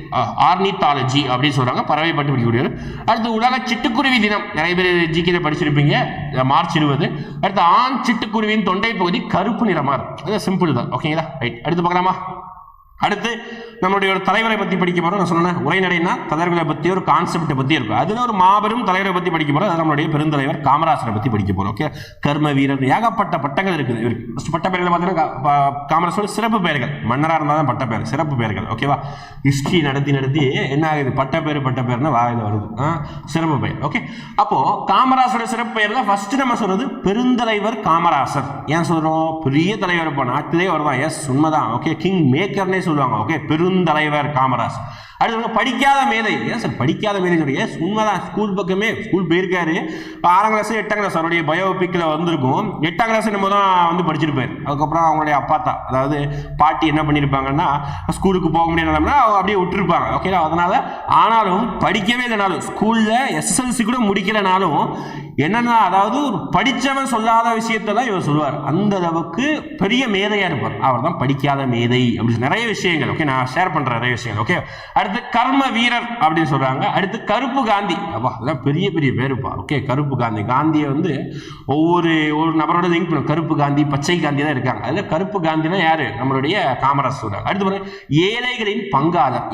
ஆர்னித்தாலஜி அப்படின்னு சொல்றாங்க, பறவை பற்றி படிக்கக்கூடியது. அடுத்து உலக சிட்டுக்குருவி தினம், நிறைய பேர் ஜிகேல படிச்சிருப்பீங்க, மார்ச் 20. அடுத்து ஆண் சிட்டுக்குருவியின் தொண்டை பகுதி கருப்பு நிறமா இருக்கும். சிம்பிள் தான். ஓகேங்களா, ரைட். அடுத்து பார்க்கலாமா? அடுத்து நம்மளுடைய ஒரு தலைவரை பத்தி படிக்க போறோம். நான் சொன்னேன், உரைநடைனா தலைவர்களை பத்தி ஒரு கான்செப்டை பத்தி இருக்கும். அதுல ஒரு மாபெரும் தலைவரை பத்தி படிக்க போறோம். அது நம்மளுடைய பெருந்தலைவர் காமராசரை பத்தி படிக்க போறோம். ஓகே, கர்ம வீரர், ஏகப்பட்ட பட்டங்கள் இருக்குது இவருக்கு. பட்ட பெயர்கள் பார்த்தீங்கன்னா காமராசோட சிறப்பு பெயர்கள். மன்னரா இருந்தாலும் பட்ட பெயர், சிறப்பு பெயர்கள். ஓகேவா, ஹிஸ்டரி நடத்தி என்ன ஆகுது, பட்ட பேர்னு வாயில வருது, சிறப்பு பெயர். ஓகே, அப்போ காமராசோட சிறப்பு பெயர் தான் ஃபர்ஸ்ட் நம்ம சொல்றது பெருந்தலைவர் காமராசர். ஏன் சொல்றோம்? பெரிய தலைவர், இப்போ நாட்டிலே வருதான். எஸ், உண்மைதான். ஓகே, கிங் மேக்கர்னே சொல்லுவாங்க. ஓகே, பெருந்தலைவர் காமராஜர். அடுத்து படிக்காத மேதை. ஏன் சார் படிக்காத மேதை சொல்றீங்க? உண்மைதான். ஸ்கூல் போயிருக்காரு. 6ஆம் கிளாஸ் 8ஆம் கிளாஸ் அவருடைய பயோபிக்ல வந்திருக்கும். 8ஆம் கிளாஸ் நம்ம தான் வந்து படிச்சிருப்பாரு. அதுக்கப்புறம் அவங்களுடைய அப்பாத்தா, அதாவது பாட்டி என்ன பண்ணிருப்பாங்கன்னா, ஸ்கூலுக்கு போக முடியாதுன்னா அப்படியே விட்டுருப்பாங்க. ஓகே, அதனால ஆனாலும் படிக்கவே இல்லைனாலும், ஸ்கூல்ல SSLC கூட முடிக்கலனாலும் என்னன்னா, அதாவது ஒரு படிச்சவன் சொல்லாத விஷயத்தான் இவர் சொல்லுவார். அந்த அளவுக்கு பெரிய மேதையா இருப்பார். அவர் தான் படிக்காத மேதை அப்படின்னு நிறைய விஷயங்கள். ஓகே, நான் ஷேர் பண்றேன் நிறைய விஷயங்கள். ஓகே, அடுத்து கர்ம வீரர் அப்படின்னு சொல்றாங்க. அடுத்து கருப்பு காந்தி. அப்பா, அதெல்லாம் பெரிய பெரிய பேருப்பா. ஓகே, கருப்பு காந்தி. காந்தியை வந்து ஒரு நபரோட லிங்க் பண்ணும். கருப்பு காந்தி, பச்சை காந்தி தான் இருக்காங்க. அதுல கருப்பு காந்தினா யாரு? நம்மளுடைய காமராஜ் சொல்றாங்க. அடுத்து பாருங்க, ஏழைகளின் பங்காளர்.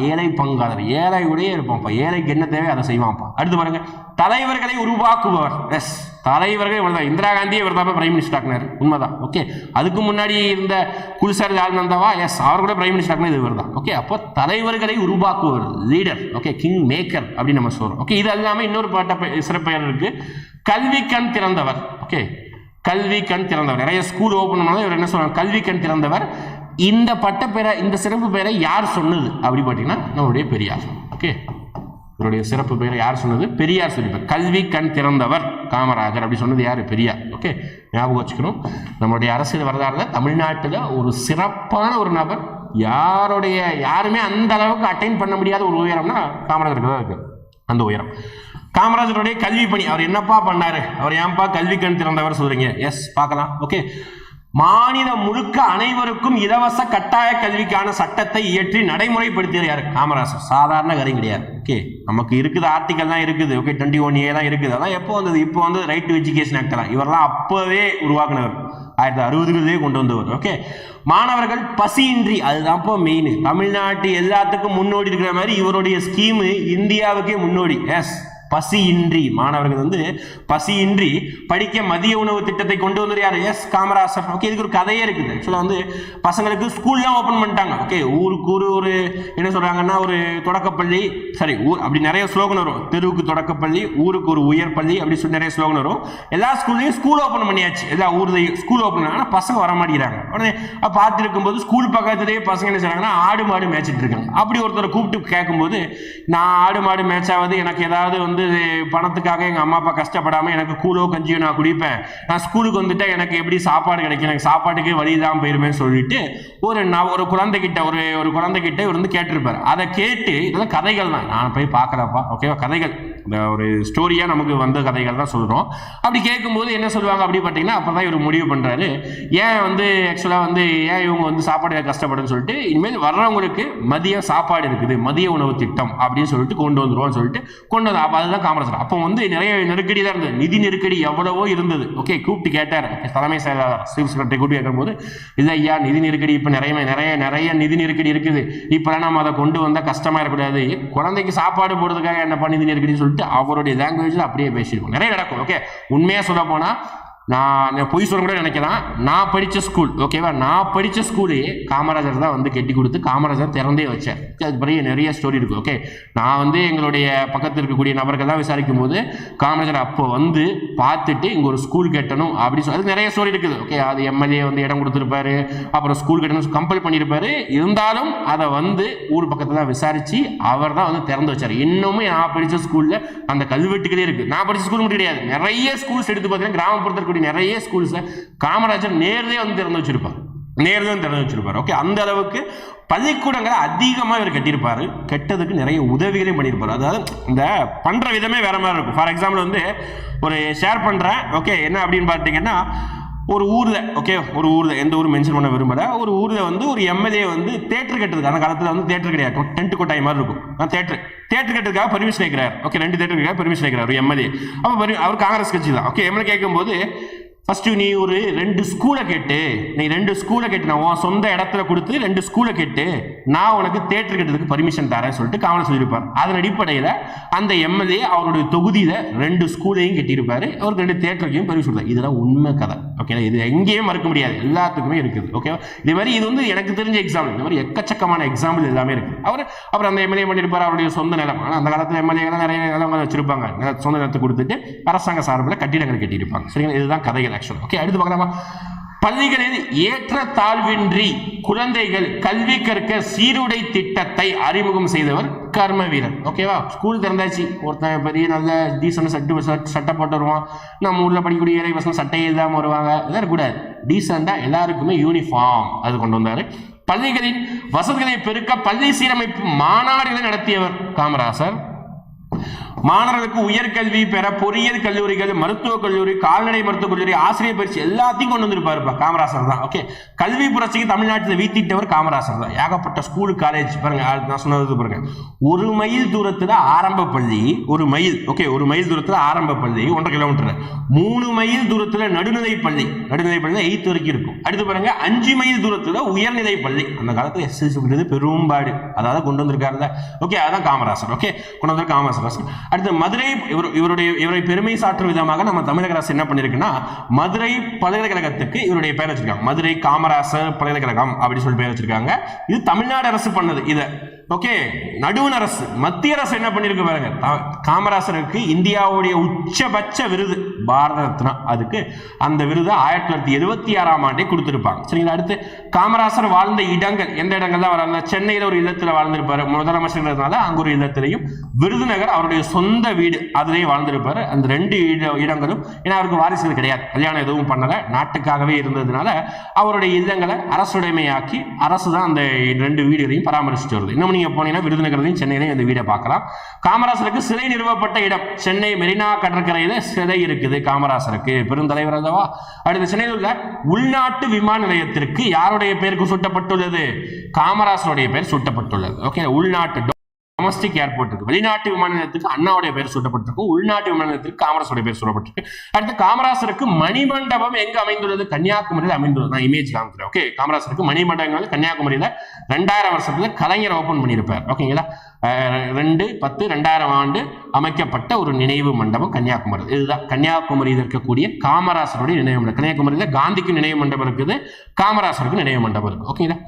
ஏழையுடைய இருப்பான்ப்பா. ஏழைக்கு என்ன தேவை அதை செய்வான்ப்பா. அடுத்து பாருங்க, தலைவர்களை உருவாக்குபவர். எஸ், தலைவர்கள் இவர் தான். இந்திரா காந்தி இவர் தான் பிரைம் மினிஸ்டர் ஆக்கினார். உண்மைதான். ஓகே, அதுக்கு முன்னாடி இருந்த குல்சார் நந்தாவா, எஸ், அவர் கூட பிரைம் மினிஸ்டர் ஆக்கினது இவர் தான். ஓகே, அப்போ தலைவர்களை உருவாக்குவர், லீடர். ஓகே, கிங் மேக்கர் அப்படின்னு நம்ம சொல்றோம். ஓகே, இது எல்லாமே இன்னொரு சிறப்பெயர் இருக்கு, கல்வி கண் திறந்தவர். ஓகே, கல்வி கண் திறந்தவர். நிறைய ஸ்கூல் ஓபன் பண்ணாலும் இவர் என்ன சொல்றாங்க? கல்வி கண் திறந்தவர். இந்த பட்ட பெயரை, இந்த சிறப்பு பெயரை யார் சொன்னது அப்படி பார்த்தீங்கன்னா நம்மளுடைய பெரியார். ஓகே, இவருடைய சிறப்பு பெயரை யார் சொன்னது? பெரியார் சொல்லிப்பார். கல்வி கண் திறந்தவர் காமராஜர் அப்படி சொன்னது யாரு? பெரியார். ஓகே, ஞாபகம் வச்சுக்கணும். நம்மளுடைய அரசியல் வரலாறுல தமிழ்நாட்டில் ஒரு சிறப்பான ஒரு நபர், யாருமே அந்த அளவுக்கு அட்டைன் பண்ண முடியாத ஒரு உயரம்னா காமராஜருக்கு தான் இருக்கு. அந்த உயரம் காமராஜருடைய கல்வி பணி. அவர் என்னப்பா பண்ணாரு? அவர் ஏன்பா கல்வி கண் திறந்தவர் சொல்றீங்க? எஸ், பார்க்கலாம். ஓகே, மாநிலம் முழுக்க அனைவருக்கும் இலவச கட்டாய கல்விக்கான சட்டத்தை இயற்றி நடைமுறைப்படுத்தியது யாரு? காமராஜர். சாதாரண காரியம் கிடையாது. ஓகே, நமக்கு இருக்குது, ஆர்டிகல் தான் இருக்குது. ஓகே, 21A தான் இருக்குது. அதான் எப்போ வந்தது? இப்போ வந்து ரைட் டு எஜுகேஷன் ஆக்ட் தான். இவரெல்லாம் அப்பவே உருவாக்குனவர், 1960களே கொண்டு வந்தவர். ஓகே, மாணவர்கள் பசியின்றி, அதுதான் மெயின். தமிழ்நாட்டு எல்லாத்துக்கும் முன்னோடி இருக்கிற மாதிரி இவருடைய ஸ்கீம் இந்தியாவுக்கே முன்னோடி. எஸ், பசியின்றி, மாணவர்கள் வந்து பசியின்றி படிக்க மதிய உணவு திட்டத்தை கொண்டு வந்து யாரு? எஸ், காமராஜர். ஓகே, இதுக்கு ஒரு கதையே இருக்குது. ஆக்சுவலா வந்து பசங்களுக்கு ஸ்கூல்லாம் ஓபன் பண்ணிட்டாங்க. ஓகே, ஊருக்கு ஒரு என்ன சொல்றாங்கன்னா, ஒரு தொடக்கப்பள்ளி, சரி ஊர் அப்படி நிறைய ஸ்லோகன் வரும். தெருவுக்கு தொடக்கப்பள்ளி, ஊருக்கு ஒரு உயர் பள்ளி அப்படி சொல்லி நிறைய ஸ்லோகன் வரும். எல்லா ஸ்கூல்லையும் ஸ்கூல் ஓபன் பண்ணியாச்சு. எல்லா ஊர்லையும் ஸ்கூல் ஓபன் பண்ணாங்க. பசங்க வர மாட்டேங்கிறாங்க. உடனே பார்த்துருக்கும் போது ஸ்கூல் பக்கத்துலேயே பசங்க என்ன செய்றாங்கன்னா, ஆடு மாடு மேய்ச்சிட்டு இருக்காங்க. அப்படி ஒருத்தரை கூப்பிட்டு கேட்கும்போது, நான் ஆடு மாடு மேய்ச்சாவது, எனக்கு ஏதாவது வந்து பணத்துக்காக எங்க அம்மா அப்பா கஷ்டப்படாம எனக்கு கூலோ கஞ்சியோ நான் குடிப்பேன், நான் ஸ்கூலுக்கு வந்துட்டா எனக்கு எப்படி சாப்பாடு கிடைக்கும், எனக்கு சாப்பாட்டுக்கு வழிதான் போயிருமே சொல்லிட்டு ஒரு குழந்தைகிட்ட ஒரு குழந்தைகிட்ட இவர் வந்து கேட்டிருப்பாரு. அதை கேட்டு, இதெல்லாம் கதைகள் தான், நான் போய் பார்க்கறப்பா. ஓகேவா, கதைகள் ஒரு ஸ்டோரியா நமக்கு வந்த கதைகள் தான் சொல்றோம். அப்படி கேட்கும்போது என்ன சொல்லுவாங்க அப்படி பார்த்தீங்கன்னா, அப்பதான் இவர் முடிவு பண்றாரு, ஏன் வந்து ஆக்சுவலா வந்து ஏன் இவங்க வந்து சாப்பாடு கஷ்டப்படுன்னு சொல்லிட்டு, இனிமேல் வர்றவங்களுக்கு மதிய சாப்பாடு இருக்குது, மதிய உணவு திட்டம் அப்படின்னு சொல்லிட்டு கொண்டு வந்துருவோம்னு சொல்லிட்டு கொண்டு வந்து, அதுதான் காமராஜர். அப்போ வந்து நிறைய நெருக்கடி தான் இருந்தது, நிதி நெருக்கடி எவ்வளவோ இருந்தது. ஓகே, கூப்பிட்டு கேட்டார் தலைமை செயலாளர் சீஃப் செக்ரட்டரி கூப்பிட்டு கேட்கும்போது, இல்லை ஐயா நிதி நெருக்கடி இப்போ நிறைய நிதி நெருக்கடி இருக்குது, இப்பெல்லாம் நம்ம அதை கொண்டு வந்தால் கஷ்டமா இருக்கக்கூடாது, குழந்தைக்கு சாப்பாடு போடுறதுக்காக என்னப்பா நிதி நெருக்கடின்னு சொல்லிட்டு அவருடைய லாங்குவேஜில் அப்படியே பேசியிருக்கோம். நிறைய நடக்கும். ஓகே, உண்மையாக சொல்ல போனால் நான் பொய் சொல்ல கூட நினைக்கலாம், நான் படித்த ஸ்கூல் ஓகேவா, நான் படித்த ஸ்கூலே காமராஜர் தான் வந்து கட்டி கொடுத்து காமராஜர் திறந்தே வச்சார். அது பிறகு நிறைய ஸ்டோரி இருக்கு. ஓகே, நான் வந்து எங்களுடைய பக்கத்தில் இருக்கக்கூடிய நபர்கள் தான் விசாரிக்கும் போது காமராஜர் அப்போ வந்து பார்த்துட்டு இங்கே ஒரு ஸ்கூல் கட்டணும் அப்படின்னு சொல்லி அது நிறைய ஸ்டோரி இருக்குது. ஓகே, அது எம்எல்ஏ வந்து இடம் கொடுத்துருப்பாரு, அப்புறம் ஸ்கூல் கட்டணும் கம்பல் பண்ணியிருப்பாரு. இருந்தாலும் அதை வந்து ஊர் பக்கத்தில் தான் விசாரிச்சு அவர் தான் வந்து திறந்து வச்சார். இன்னமும் நான் படித்த ஸ்கூலில் அந்த கல்வெட்டுகளே இருக்கு. நான் படித்த ஸ்கூல் மட்டும் கிடையாது, நிறைய ஸ்கூல்ஸ் எடுத்து பார்த்தீங்கன்னா கிராமப்புறத்தில் நிறைய ஸ்கூல்ஸ்ல காமராஜர் நேரே வந்து திறந்து வச்சிருப்பார். ஓகே, அந்த அளவுக்கு பள்ளிக்கூடங்களை அதிகமா இவர் கட்டியிருப்பாரு. கெட்டதுக்கு நிறைய உதவிகளையும் பண்ணியிருப்பாரு. அதாவது இந்த பண்ற விதமே வேற மாதிரி இருக்கும். ஃபார் எக்ஸாம்பிள் வந்து ஒரு ஷேர் பண்றேன். ஓகே, என்ன அப்படின்னு பார்த்தீங்கன்னா, ஒரு ஊர்ல எந்த ஊர் மென்ஷன் பண்ண விரும்பல, ஒரு ஊர்ல வந்து ஒரு எம்எல்ஏ வந்து தேட்டர் கட்டுறதுக்கு, அந்த காலத்துல வந்து தேட்டர் கிடையாது, டென்ட் கொட்டாய் மாதிரி இருக்கும், தேட்டர் கட்டுறதுக்காக பெர்மிஷன் கேட்கிறார். ஓகே, 2 தேட்டருக்காக பெர்மிஷன் கேட்கிறார் ஒரு எம்எல்ஏ. அப்போ அவர் காங்கிரஸ் கட்சி தான். ஓகே, எம்எல்ஏ கேட்கும்போது ஃபர்ஸ்ட் நீ ஒரு 2 ஸ்கூலை கேட்டு, நான் உன் சொந்த இடத்துல கொடுத்து 2 ஸ்கூலை கேட்டு நான் உனக்கு தேட்டர் கட்டுறதுக்கு பர்மிஷன் தரேன் சொல்லிட்டு காங்கிரஸ் சொல்லியிருப்பார். அதன் அடிப்படையில் அந்த எம்எல்ஏ அவருடைய தொகுதியில 2 ஸ்கூலையும் கட்டியிருப்பாரு, அவருக்கு 2 தேட்டருக்கையும் பர்மிஷன் கொடுத்தார். இதெல்லாம் உண்மை கதை. ஓகே, இது எங்கேயும் மறுக்க முடியாது, எல்லாத்துக்குமே இருக்குது. ஓகே, இதே மாதிரி இது வந்து எனக்கு தெரிஞ்ச எக்ஸாம்பிள், இந்த மாதிரி எக்கச்சக்கமான எக்ஸாம்பிள் எல்லாமே இருக்கு. அப்புறம் அந்த எம்எல்ஏ பண்ணியிருப்பார் அவருடைய சொந்த நிலம். அந்த காலத்தில் எம்எல்ஏ நிறைய நிலங்கள் வச்சிருப்பாங்க, சொந்த நிலத்தை கொடுத்துட்டு அரசாங்க சார்பில் கட்டிடங்கள் கட்டியிருப்பாங்க. சரிங்களா, இதுதான் கதைகள். ஓகே, அடுத்து பார்க்கலாமா? பள்ளிகளில் ஏற்றத்தாழ்வின்றி குழந்தைகள் கல்வி கற்க சீருடை திட்டத்தை அறிமுகம் செய்தவர் கர்ம வீரர். ஓகேவா, ஸ்கூல் திறந்தாச்சு, ஒருத்தன் பெரிய நல்ல டீசன்ட் சட்டை போட்டு வருவான். நம்ம ஊர்ல படிக்கக்கூடிய ஏழை பசங்க சட்டையே இல்லாம வருவாங்க, இதெல்லாம் இருக்கக்கூடாது. டீசெண்டா எல்லாருக்குமே யூனிஃபார்ம் அது கொண்டு வந்தாரு. பள்ளிகளின் வசதிகளை பெருக்க பள்ளி சீரமைப்பு மாநாடுகளை நடத்தியவர் காமராசர். மாணவர்களுக்கு உயர்கல்வி பெற பொறியியல் கல்லூரிகள், மருத்துவக் கல்லூரி, கால்நடை மருத்துவக் கல்லூரி, ஆசிரியர் பயிற்சி எல்லாத்தையும் கொண்டு வந்திருப்பாரு காமராசர் தான். ஓகே, கல்வி புரட்சிக்கு தமிழ்நாட்டில் வீத்திட்டவர் காமராசர் தான். ஏகப்பட்ட ஸ்கூல் காலேஜ் பாருங்க, நான் சொன்னது பாருங்க, 1 மைல் தூரத்துல ஆரம்ப பள்ளி, 1 மைல். ஓகே, 1 மைல் தூரத்துல ஆரம்ப பள்ளி, 1.5 கிலோமீட்டர். 3 மைல் தூரத்துல நடுநிலை பள்ளி 8 வரைக்கும் இருக்கும். அடுத்து பாருங்க 5 மைல் தூரத்துல உயர்நிலை பள்ளி. அந்த காலத்துல எஸ்எஸ்சி பெரும்பாடு, அதாவது கொண்டு வந்திருக்காருல. ஓகே, அதான் காமராசர். ஓகே, கொண்டு வந்திருக்க காமராசர். அடுத்து மதுரை, இவரை பெருமை சாற்றும் விதமாக நம்ம தமிழக அரசு என்ன பண்ணிருக்குன்னா, மதுரை பல்கலைக்கழகத்துக்கு இவருடைய பெயர் வச்சிருக்காங்க. மதுரை காமராசர் பல்கலைக்கழகம் அப்படின்னு சொல்லி பெயர் வச்சிருக்காங்க. இது தமிழ்நாடு அரசு பண்ணது. இதை ஓகே, நடுவண் அரசு, மத்திய அரசு என்ன பண்ணிருக்கு பாருங்க, காமராசருக்கு இந்தியாவுடைய உச்சபட்ச விருது பாரத ரத்னா, அதுக்கு அந்த விருது 1976ஆம் ஆண்டே கொடுத்திருப்பாங்க. சரிங்களா, அடுத்து காமராசர் வாழ்ந்த இடங்கள், எந்த இடங்கள் தான் வாழ்ந்த, சென்னையில ஒரு இல்லத்துல வாழ்ந்திருப்பாரு முதலமைச்சர்னால, அங்க ஒரு இல்லத்திலையும், விருதுநகர் அவருடைய சொந்த வீடு அதுலயும் வாழ்ந்திருப்பாரு. அந்த 2 இடங்களும், ஏன்னா அவருக்கு வாரிசுகள் கிடையாது, கல்யாணம் எதுவும் பண்ணல, நாட்டுக்காகவே இருந்ததுனால அவருடைய இல்லங்களை அரசுடைமையாக்கி அரசு தான் அந்த 2 வீடுகளையும் பராமரிச்சுட்டு வருது. இன்னும் நீங்க போனீங்கன்னா விருதுநகர்லையும் சென்னையிலையும் இந்த வீடை பார்க்கலாம். காமராசருக்கு சிலை நிறுவப்பட்ட இடம் சென்னை மெரினா கடற்கரையில சிலை இருக்குது காமராசருக்கு, பெருந்தலைவர் அல்லவா. அடுத்து சென்னையில் உள்ள உள்நாட்டு விமான நிலையத்திற்கு யாருடைய பெயருக்கு சூட்டப்பட்டுள்ளது? காமராசருடைய பெயர் சூட்டப்பட்டுள்ளது. ஓகே, உள்நாட்டு டொமஸ்டிக் ஏர்போர்ட் இருக்கு, வெளிநாட்டு விமான நிலையத்துக்கு அண்ணாவுடைய பேர் சூட்டப்பட்டிருக்கு, உள்நாட்டு விமான நிலையத்துக்கு காமராசருடைய பேர் சூட்டப்பட்டிருக்கு. அடுத்து காமராசருக்கு மணிமண்டபம் எங்க அமைந்துள்ளது? கன்னியாகுமரியில் அமைந்துள்ளது. நான் இமேஜ் காமிக்கிறேன். ஓகே, காமராசருக்கு மணிமண்டபம் கன்னியாகுமரியில 2000 வருஷத்துல கலைஞர் ஓபன் பண்ணியிருப்பார். ஓகேங்களா, 2/10/2000 ஆண்டு அமைக்கப்பட்ட ஒரு நினைவு மண்டபம் கன்னியாகுமரி. இதுதான் கன்னியாகுமரியில் இருக்கக்கூடிய காமராசருடைய நினைவு மண்டபம். கன்னியாகுமரியில காந்திக்கு நினைவு மண்டபம் இருக்குது, காமராசருக்கு நினைவு மண்டபம் இருக்கு. ஓகேங்களா,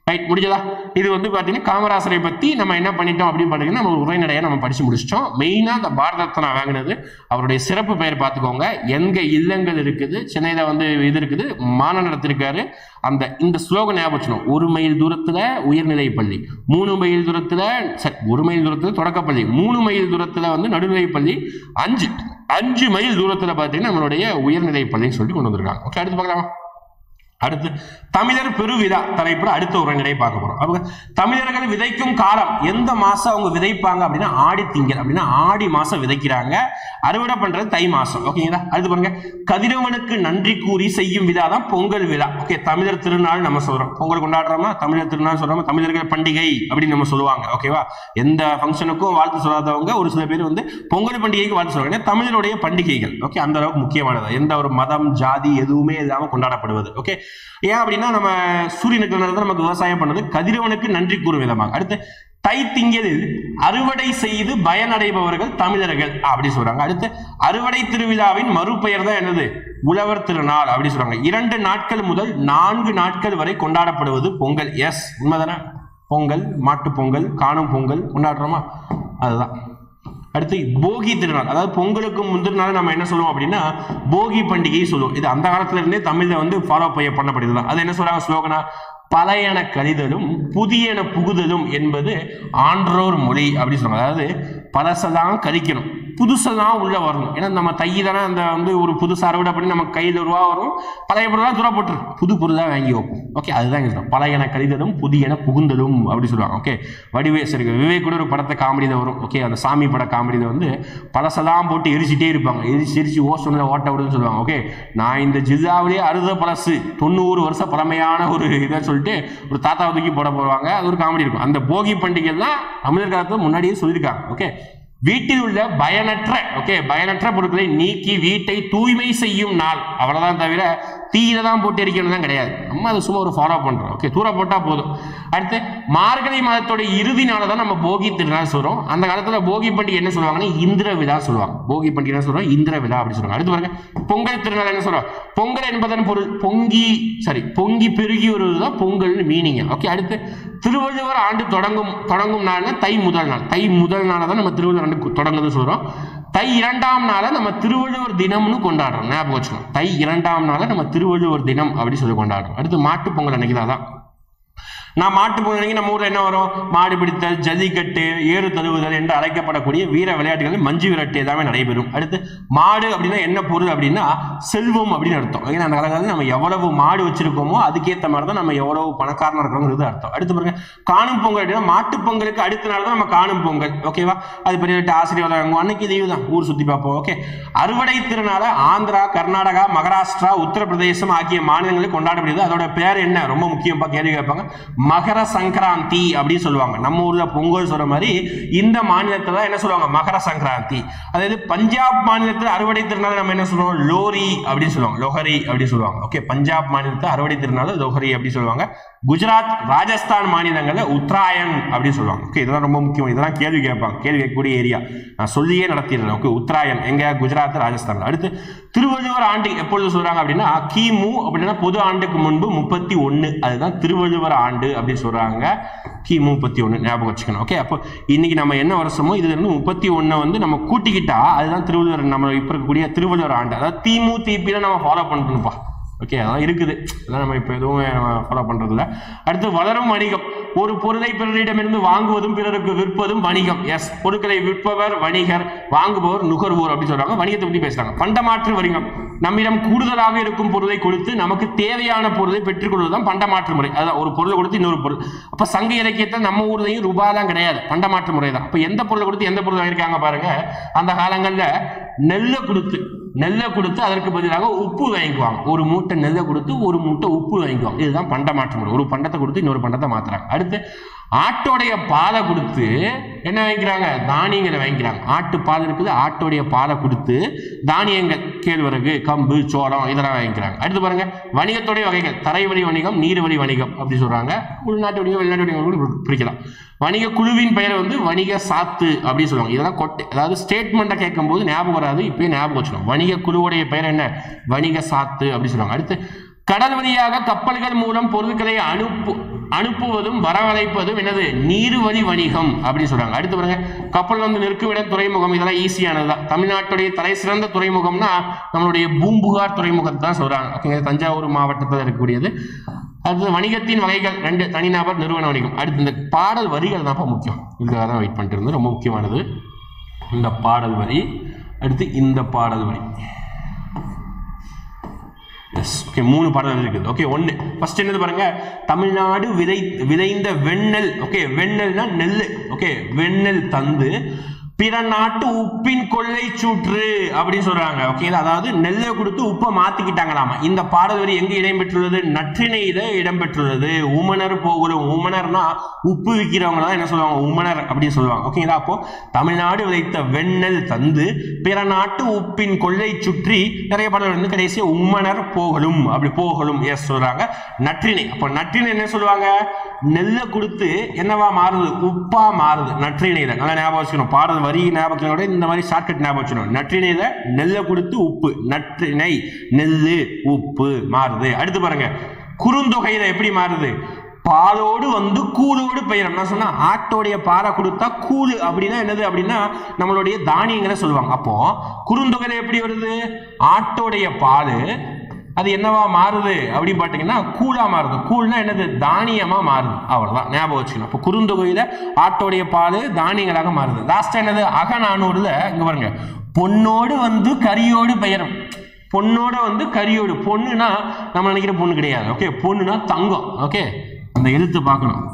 ரைட், முடிஞ்சதா? இது வந்து பாத்தீங்கன்னா காமராசரை பத்தி நம்ம என்ன பண்ணிட்டோம் அப்படின்னு பாத்தீங்கன்னா, நம்ம உரைநடையை நம்ம படிச்சு முடிச்சிட்டோம். மெயினா இந்த பாரத ரத்னா வாங்கினது அவருடைய சிறப்பு பெயர் பார்த்துக்கோங்க. எங்க இல்லங்கள் இருக்குது, சென்னையில வந்து இது இருக்குது, மாநாடு நடத்திருக்காரு. இந்த ஸ்லோகன் ஞாபகம், 1 மைல் தூரத்துல உயர்நிலை பள்ளி, 3 மைல் தூரத்துல 1 மைல் தூரத்துல தொடக்கப்பள்ளி, 3 மைல் தூரத்துல வந்து நடுநிலை பள்ளி, 5 மைல் தூரத்துல பாத்தீங்கன்னா நம்மளுடைய உயர்நிலை பள்ளின்னு சொல்லி கொண்டு வந்திருக்காங்க. ஓகே, அடுத்து பார்க்கலாம். அடுத்து தமிழர் பெருவிழா தலைப்புல அடுத்த உரைநடை பார்க்க போறோம். அவங்க தமிழர்கள் விதைக்கும் காலம் எந்த மாசம் அவங்க விதைப்பாங்க அப்படின்னா ஆடி திங்கள், அப்படின்னா ஆடி மாசம் விதைக்கிறாங்க, அறுவடை பண்றது தை மாசம். ஓகேங்களா? அடுத்து பாருங்க, கதிரவனுக்கு நன்றி கூறி செய்யும் விழா தான் பொங்கல் விழா. ஓகே, தமிழர் திருநாள் நம்ம சொல்றோம், பொங்கல் கொண்டாடுறோமா, தமிழர் திருநாள் சொல்றோமா, தமிழர்கள் பண்டிகை அப்படின்னு நம்ம சொல்லுவாங்க. ஓகேவா? எந்த ஃபங்க்ஷனுக்கும் வாழ்த்து சொல்லாதவங்க ஒரு சில பேர் வந்து பொங்கல் பண்டிகைக்கு வாழ்த்து சொல்றாங்க. தமிழருடைய பண்டிகைகள் ஓகே அந்த அளவுக்கு முக்கியமானது, எந்த ஒரு மதம் ஜாதி எதுவுமே இல்லாம கொண்டாடப்படுவது. ஓகே, ஏன் அப்படின்னா நம்ம சூரியனுக்கு நமக்கு விவசாயம் பண்ணது, கதிரவனுக்கு நன்றி கூறும் விதமாக. அடுத்து தை திங்களில் அறுவடை செய்து பயனடைபவர்கள் தமிழர்கள் அப்படி சொல்றாங்க. அடுத்து அறுவடை திருவிழாவின் மறுபெயர் தான் என்னது, உழவர் திருநாள் அப்படி சொல்றாங்க. 2 நாட்கள் முதல் 4 நாட்கள் வரை கொண்டாடப்படுவது பொங்கல். எஸ், உண்மைதானே? பொங்கல், மாட்டு பொங்கல், காணும் பொங்கல் கொண்டாடுறோமா, அதுதான். அடுத்து போகி திருநாள், அதாவது பொங்கலுக்கு முந்தின நாள் நம்ம என்ன சொல்லுவோம் அப்படின்னா போகி பண்டிகை சொல்லுவோம். இது அந்த காலத்துல இருந்தே தமிழ்ல வந்து ஃபாலோ பண்ணப்படுது. அது என்ன சொல்றாங்க ஸ்லோகனா, பழையன கழிதலும் புதியன புகுதலும் என்பது ஆன்றோர் மொழி அப்படின்னு சொல்றாங்க. அதாவது பழசதான் கழிக்கணும், புதுசெல்லாம் உள்ள வரணும். ஏன்னா நம்ம தை தானே அந்த வந்து ஒரு புதுசு அறுவடை பண்ணி நம்ம கையில் ரூபா வரும், பழைய பொருளாக தூர போட்டுரு, புது பொருளாக வாங்கி வைப்போம். ஓகே, அதுதான் சொல்றோம், பழையன கழிதலும் புதியன புகுந்தலும் அப்படி சொல்லுவாங்க. ஓகே, வடிவே சரி விவேக் கூட ஒரு படத்தை காமெடியில் வரும். ஓகே, அந்த சாமி பட காமெடியில் வந்து பழசெல்லாம் போட்டு எரிச்சிட்டே இருப்பாங்க, எரிச்சு ஓசோனில் ஓட்ட விடுன்னு சொல்லுவாங்க. ஓகே, நான் இந்த ஜில்லாவிலேயே அறுத பழசு 90 வருஷம் பழமையான ஒரு இதை சொல்லிட்டு ஒரு தாத்தா தூக்கி போடுவாங்க. அது ஒரு காமெடி இருக்கும். அந்த போகி பண்டிகைலாம் தமிழர் காலத்தில் முன்னாடியே சொல்லியிருக்காங்க. ஓகே, வீட்டில் உள்ள பயனற்ற பொருட்களை நீக்கி வீட்டை தூய்மை செய்யும் நாள், அவ்வளவுதான், தவிர தீயில தான் போட்டு எரிக்கணும் தான் கிடையாது. நம்ம அதை சும்மா ஒரு ஃபாலோ பண்றோம். ஓகே, தூர போட்டா போதும். அடுத்து மார்கழி மாதத்தோட இறுதி நாளை தான் நம்ம போகி திருநாள் சொல்றோம். அந்த காலத்துல போகி பண்டிகை என்ன சொல்லுவாங்கன்னா இந்திர விழா சொல்லுவாங்க. போகி பண்டிகை என்ன சொல்றோம், இந்திர விழா அப்படி சொல்லுவாங்க. அடுத்து பாருங்க, பொங்கல் திருநாள் என்ன சொல்றோம், பொங்கல் என்பதன் பொருள் பொங்கி பெருகி வருவதுதான் பொங்கல்னு மீனிங். ஓகே, அடுத்து திருவள்ளுவர் ஆண்டு தொடங்கும் நாள்னா தை முதல் நாள் தான் நம்ம திருவள்ளுவர் ஆண்டு தொடங்குது சொல்றோம். தை 2ஆம் நாளை நம்ம திருவள்ளுவர் தினம்னு கொண்டாடுறோம். ஞாபகம் வச்சுக்கணும், தை 2ஆம் நாளை நம்ம திருவள்ளுவர் தினம் அப்படின்னு சொல்லி கொண்டாடுறோம். அடுத்து மாட்டு பொங்கல் அன்னைக்கு தான். நான் மாட்டு பொங்கல் நம்ம ஊர்ல என்ன வரும், மாடு பிடித்தல், ஜல்லிக்கட்டு, ஏறு தழுவுதல் என்று அழைக்கப்படக்கூடிய வீர விளையாட்டுகள், மஞ்சு விரட்டு எல்லாமே நடைபெறும். அடுத்து மாடு அப்படின்னா என்ன பொருள் அப்படின்னா செல்வம் அப்படின்னு அர்த்தம். ஏன்னா அந்த காலங்களில் நம்ம எவ்வளவு மாடு வச்சிருக்கோமோ அதுக்கேற்ற மாதிரி தான் நம்ம எவ்வளவு பணக்காரனா இருக்கிறோங்கிறது அர்த்தம். அடுத்து பாருங்க, காணும் பொங்கல் அப்படின்னா மாட்டு பொங்கலுக்கு அடுத்த நாள் தான் நம்ம காணும் பொங்கல். ஓகேவா? அது பெரிய ஆசிரியர் அன்னைக்கு லீவு தான், ஊர் சுத்தி பார்ப்போம். ஓகே, அறுவடை திருநாள ஆந்திரா, கர்நாடகா, மகாராஷ்டிரா, உத்தரப்பிரதேசம் ஆகிய மாநிலங்களில் கொண்டாடப்படுது. அதோட பேர் என்ன, ரொம்ப முக்கியம், கேள்வி கேட்பாங்க. மகர சங்கராந்தி அப்படின்னு சொல்லுவாங்க. நம்ம ஊர்ல பொங்கல் சொல்ற மாதிரி இந்த மாநிலத்துல என்ன சொல்லுவாங்க, மகர சங்கராந்தி. அதாவது பஞ்சாப் மாநிலத்தில் அறுவடை திருநாள் நம்ம என்ன சொல்லுவோம், லோரி அப்படின்னு சொல்லுவாங்க, லோஹரி அப்படின்னு சொல்லுவாங்க. ஓகே, பஞ்சாப் மாநிலத்தில் அறுவடை திருநாள் லோஹரி அப்படி சொல்லுவாங்க. குஜராத், ராஜஸ்தான் மாநிலங்கள்ல உத்தராயன் அப்படின்னு சொல்லுவாங்க. ஓகே, இதெல்லாம் ரொம்ப முக்கியம், இதெல்லாம் கேள்வி கேட்பாங்க, கேள்வி கேட்கக்கூடிய ஏரியா நான் சொல்லியே நடத்திடுறேன். ஓகே, உத்தராயன் எங்க, குஜராத், ராஜஸ்தான். அடுத்து திருவள்ளுவர் ஆண்டு எப்பொழுது சொல்றாங்க அப்படின்னா கிமு அப்படின்னா பொது ஆண்டுக்கு முன்பு 31, அதுதான் திருவள்ளுவர் ஆண்டு அப்படின்னு சொல்றாங்க. கிமு 31 ஞாபகம் வச்சுக்கணும். ஓகே, அப்போ இன்னைக்கு நம்ம என்ன வருஷமோ இதுல இருந்து 31 வந்து நம்ம கூட்டிக்கிட்டா அதுதான் திருவள்ளுவர், நம்ம இப்ப இருக்கக்கூடிய திருவள்ளுவர் ஆண்டு. அதாவது திமு திபில நம்ம ஃபாலோ பண்ணணும்ப்பா. ஓகே, அதான் இருக்குது, அதெல்லாம் நம்ம இப்போ எதுவும் ஃபாலோ பண்றது இல்லை. அடுத்து வளரும் வணிகம், ஒரு பொருளை பிறரிடமிருந்து வாங்குவதும் பிறருக்கு விற்பதும் வணிகம். எஸ், பொருட்களை விற்பவர் வணிகர், வாங்குபவர் நுகர்வோர் அப்படி சொல்றாங்க. வணிகத்தை பற்றி பேசுறாங்க. பண்டமாற்று வணிகம், நம்மிடம் கூடுதலாக இருக்கும் பொருளை கொடுத்து நமக்கு தேவையான பொருளை பெற்றுக்கொள்வதுதான் பண்டமாற்று முறை. அதான் ஒரு பொருளை கொடுத்து இன்னொரு பொருள். அப்ப சங்க இலக்கியத்தில் நம்ம ஊர்லையும் ரூபாலாம் கிடையாது, பண்டமாற்று முறை தான். அப்ப எந்த பொருளை கொடுத்து எந்த பொருள் வாங்கியிருக்காங்க பாருங்க. அந்த காலங்கள்ல நெல்லை கொடுத்து அதற்கு பதிலாக உப்பு வாங்கிக்குவாங்க. ஒரு மூட்டை நெல்லை கொடுத்து ஒரு மூட்டை உப்பு வாங்கிக்குவாங்க. இதுதான் பண்டமாற்று முறை. ஒரு பண்டத்தை கொடுத்து இன்னொரு பண்டத்தை மாத்துறாங்க. அடுத்து ஆட்டோடைய பாலை கொடுத்து என்ன வாங்கிக்கிறாங்க, தானியங்களை வாங்கிக்கிறாங்க. ஆட்டு பால் இருக்குது, ஆட்டோடைய பாலை கொடுத்து தானியங்கள், கேழ்வரகு, கம்பு, சோளம் இதெல்லாம் வாங்கிக்கிறாங்க. அடுத்து பாருங்க, வணிகத்துடைய வகைகள், தரைவழி வணிகம், நீர்வழி வணிகம் அப்படி சொல்றாங்க. உள்நாட்டு வணிகம், வெளிநாட்டு வணிகம் பிரிக்கலாம். வணிக குழுவின் பெயர் வந்து வணிக சாத்து அப்படின்னு சொல்லுவாங்க. இதெல்லாம் கொட்டை, அதாவது ஸ்டேட்மெண்ட்டை கேட்கும் போது ஞாபகம் வராது, இப்பயே ஞாபகம் வச்சுக்கணும். வணிக குழுவுடைய பெயர் என்ன, வணிக சாத்து அப்படி சொல்லுவாங்க. அடுத்து கடல் வழியாக கப்பல்கள் மூலம் பொருட்களை அனுப்புவதும் வரவழைப்பதும் என்னது, நீர்வழி வணிகம் அப்படின்னு சொல்றாங்க. அடுத்து பாருங்க, கப்பல் வந்து நிற்குமிடம் துறைமுகம், இதெல்லாம் ஈஸியானதுதான். தமிழ்நாட்டுடைய தலை சிறந்த துறைமுகம்னா நம்மளுடைய பூம்புகார் துறைமுகத்தை தான் சொல்றாங்க. ஓகேங்க, தஞ்சாவூர் மாவட்டத்தில் இருக்கக்கூடியது. அடுத்து வணிகத்தின் வகைகள் 2, தனிநபர், நிறுவன வணிகம். அடுத்து இந்த பாடல் வரிகள் தான் முக்கியம், இதுக்காக தான் வெயிட் பண்ணிட்டு இருந்தது, ரொம்ப முக்கியமானது இந்த பாடல் வரி. அடுத்து இந்த பாடல் வரி, ஓகே 3 பாடல்கள் இருக்குது. ஓகே 1 ஃபர்ஸ்ட் என்னது பாருங்க, தமிழ்நாடு விதைந்த வெண்ணெல். ஓகே வெண்ணெல்னா நெல். ஓகே வெண்ணெல் தந்து பிற நாட்டு உப்பின் கொள்ளை சூற்று அப்படின்னு சொல்றாங்க. ஓகே அதாவது நெல்லை கொடுத்து உப்பை மாத்திக்கிட்டாங்களாமா. இந்த பாடல் வரி எங்க இடம்பெற்றுள்ளது? நற்றிணையில இடம்பெற்றுள்ளது. உமனர் போகிறோம். உமனர்னா உப்பு விற்கிறவங்க தான் என்ன சொல்லுவாங்க? உமனர் அப்படின்னு சொல்லுவாங்க. ஓகேங்களா? அப்போ தமிழ்நாடு விளைத்த வெண்ணெல் தந்து பிற நாட்டு உப்பின் கொள்ளை சுற்றி நிறைய பாடல் வந்து கடைசியா உமனர் போகலும் அப்படி போகலும் எஸ் சொல்றாங்க. நற்றிணை. அப்போ நற்றிணை என்ன சொல்லுவாங்க? நெல்லை கொடுத்து என்னவா மாறுது? உப்பா மாறுது நற்றிணையில. நல்லா ஞாபகம் வச்சுக்கணும். பாடல் வரி ஞாபகத்தோட இந்த மாதிரி ஷார்ட்கட் ஞாபகம் வச்சுக்கணும். நற்றிணையில நெல்லை கொடுத்து உப்பு, நற்றிணை நெல்லு உப்பு மாறுது. அடுத்து பாருங்க, குறுந்தொகையில எப்படி மாறுது? பாலோடு வந்து கூலோடு பெயரும். நான் சொன்னா ஆட்டோடைய பாலை கொடுத்தா கூழு அப்படின்னா என்னது அப்படின்னா நம்மளுடைய தானியங்களை சொல்லுவாங்க. அப்போ குறுந்தொகையில எப்படி வருது? ஆட்டோடைய பால் அது என்னவா மாறுது அப்படின்னு பார்த்தீங்கன்னா கூழா மாறுது. கூழ்னா என்னது? தானியமா மாறுது. அவ்வளவுதான் ஞாபகம் வச்சுக்கணும். இப்போ குறுந்தொகையில ஆட்டோடைய பால் தானியங்களாக மாறுது. லாஸ்டா என்னது? அகநானூறுல இங்க பாருங்க, பொன்னோடு வந்து கரியோடு பெயரும். பொன்னோட வந்து கரியோடு. பொண்ணுனா நம்ம நினைக்கிற பொண்ணு கிடையாது. ஓகே பொண்ணுனா தங்கம். ஓகே அந்த எழுத்து பார்க்கணும்.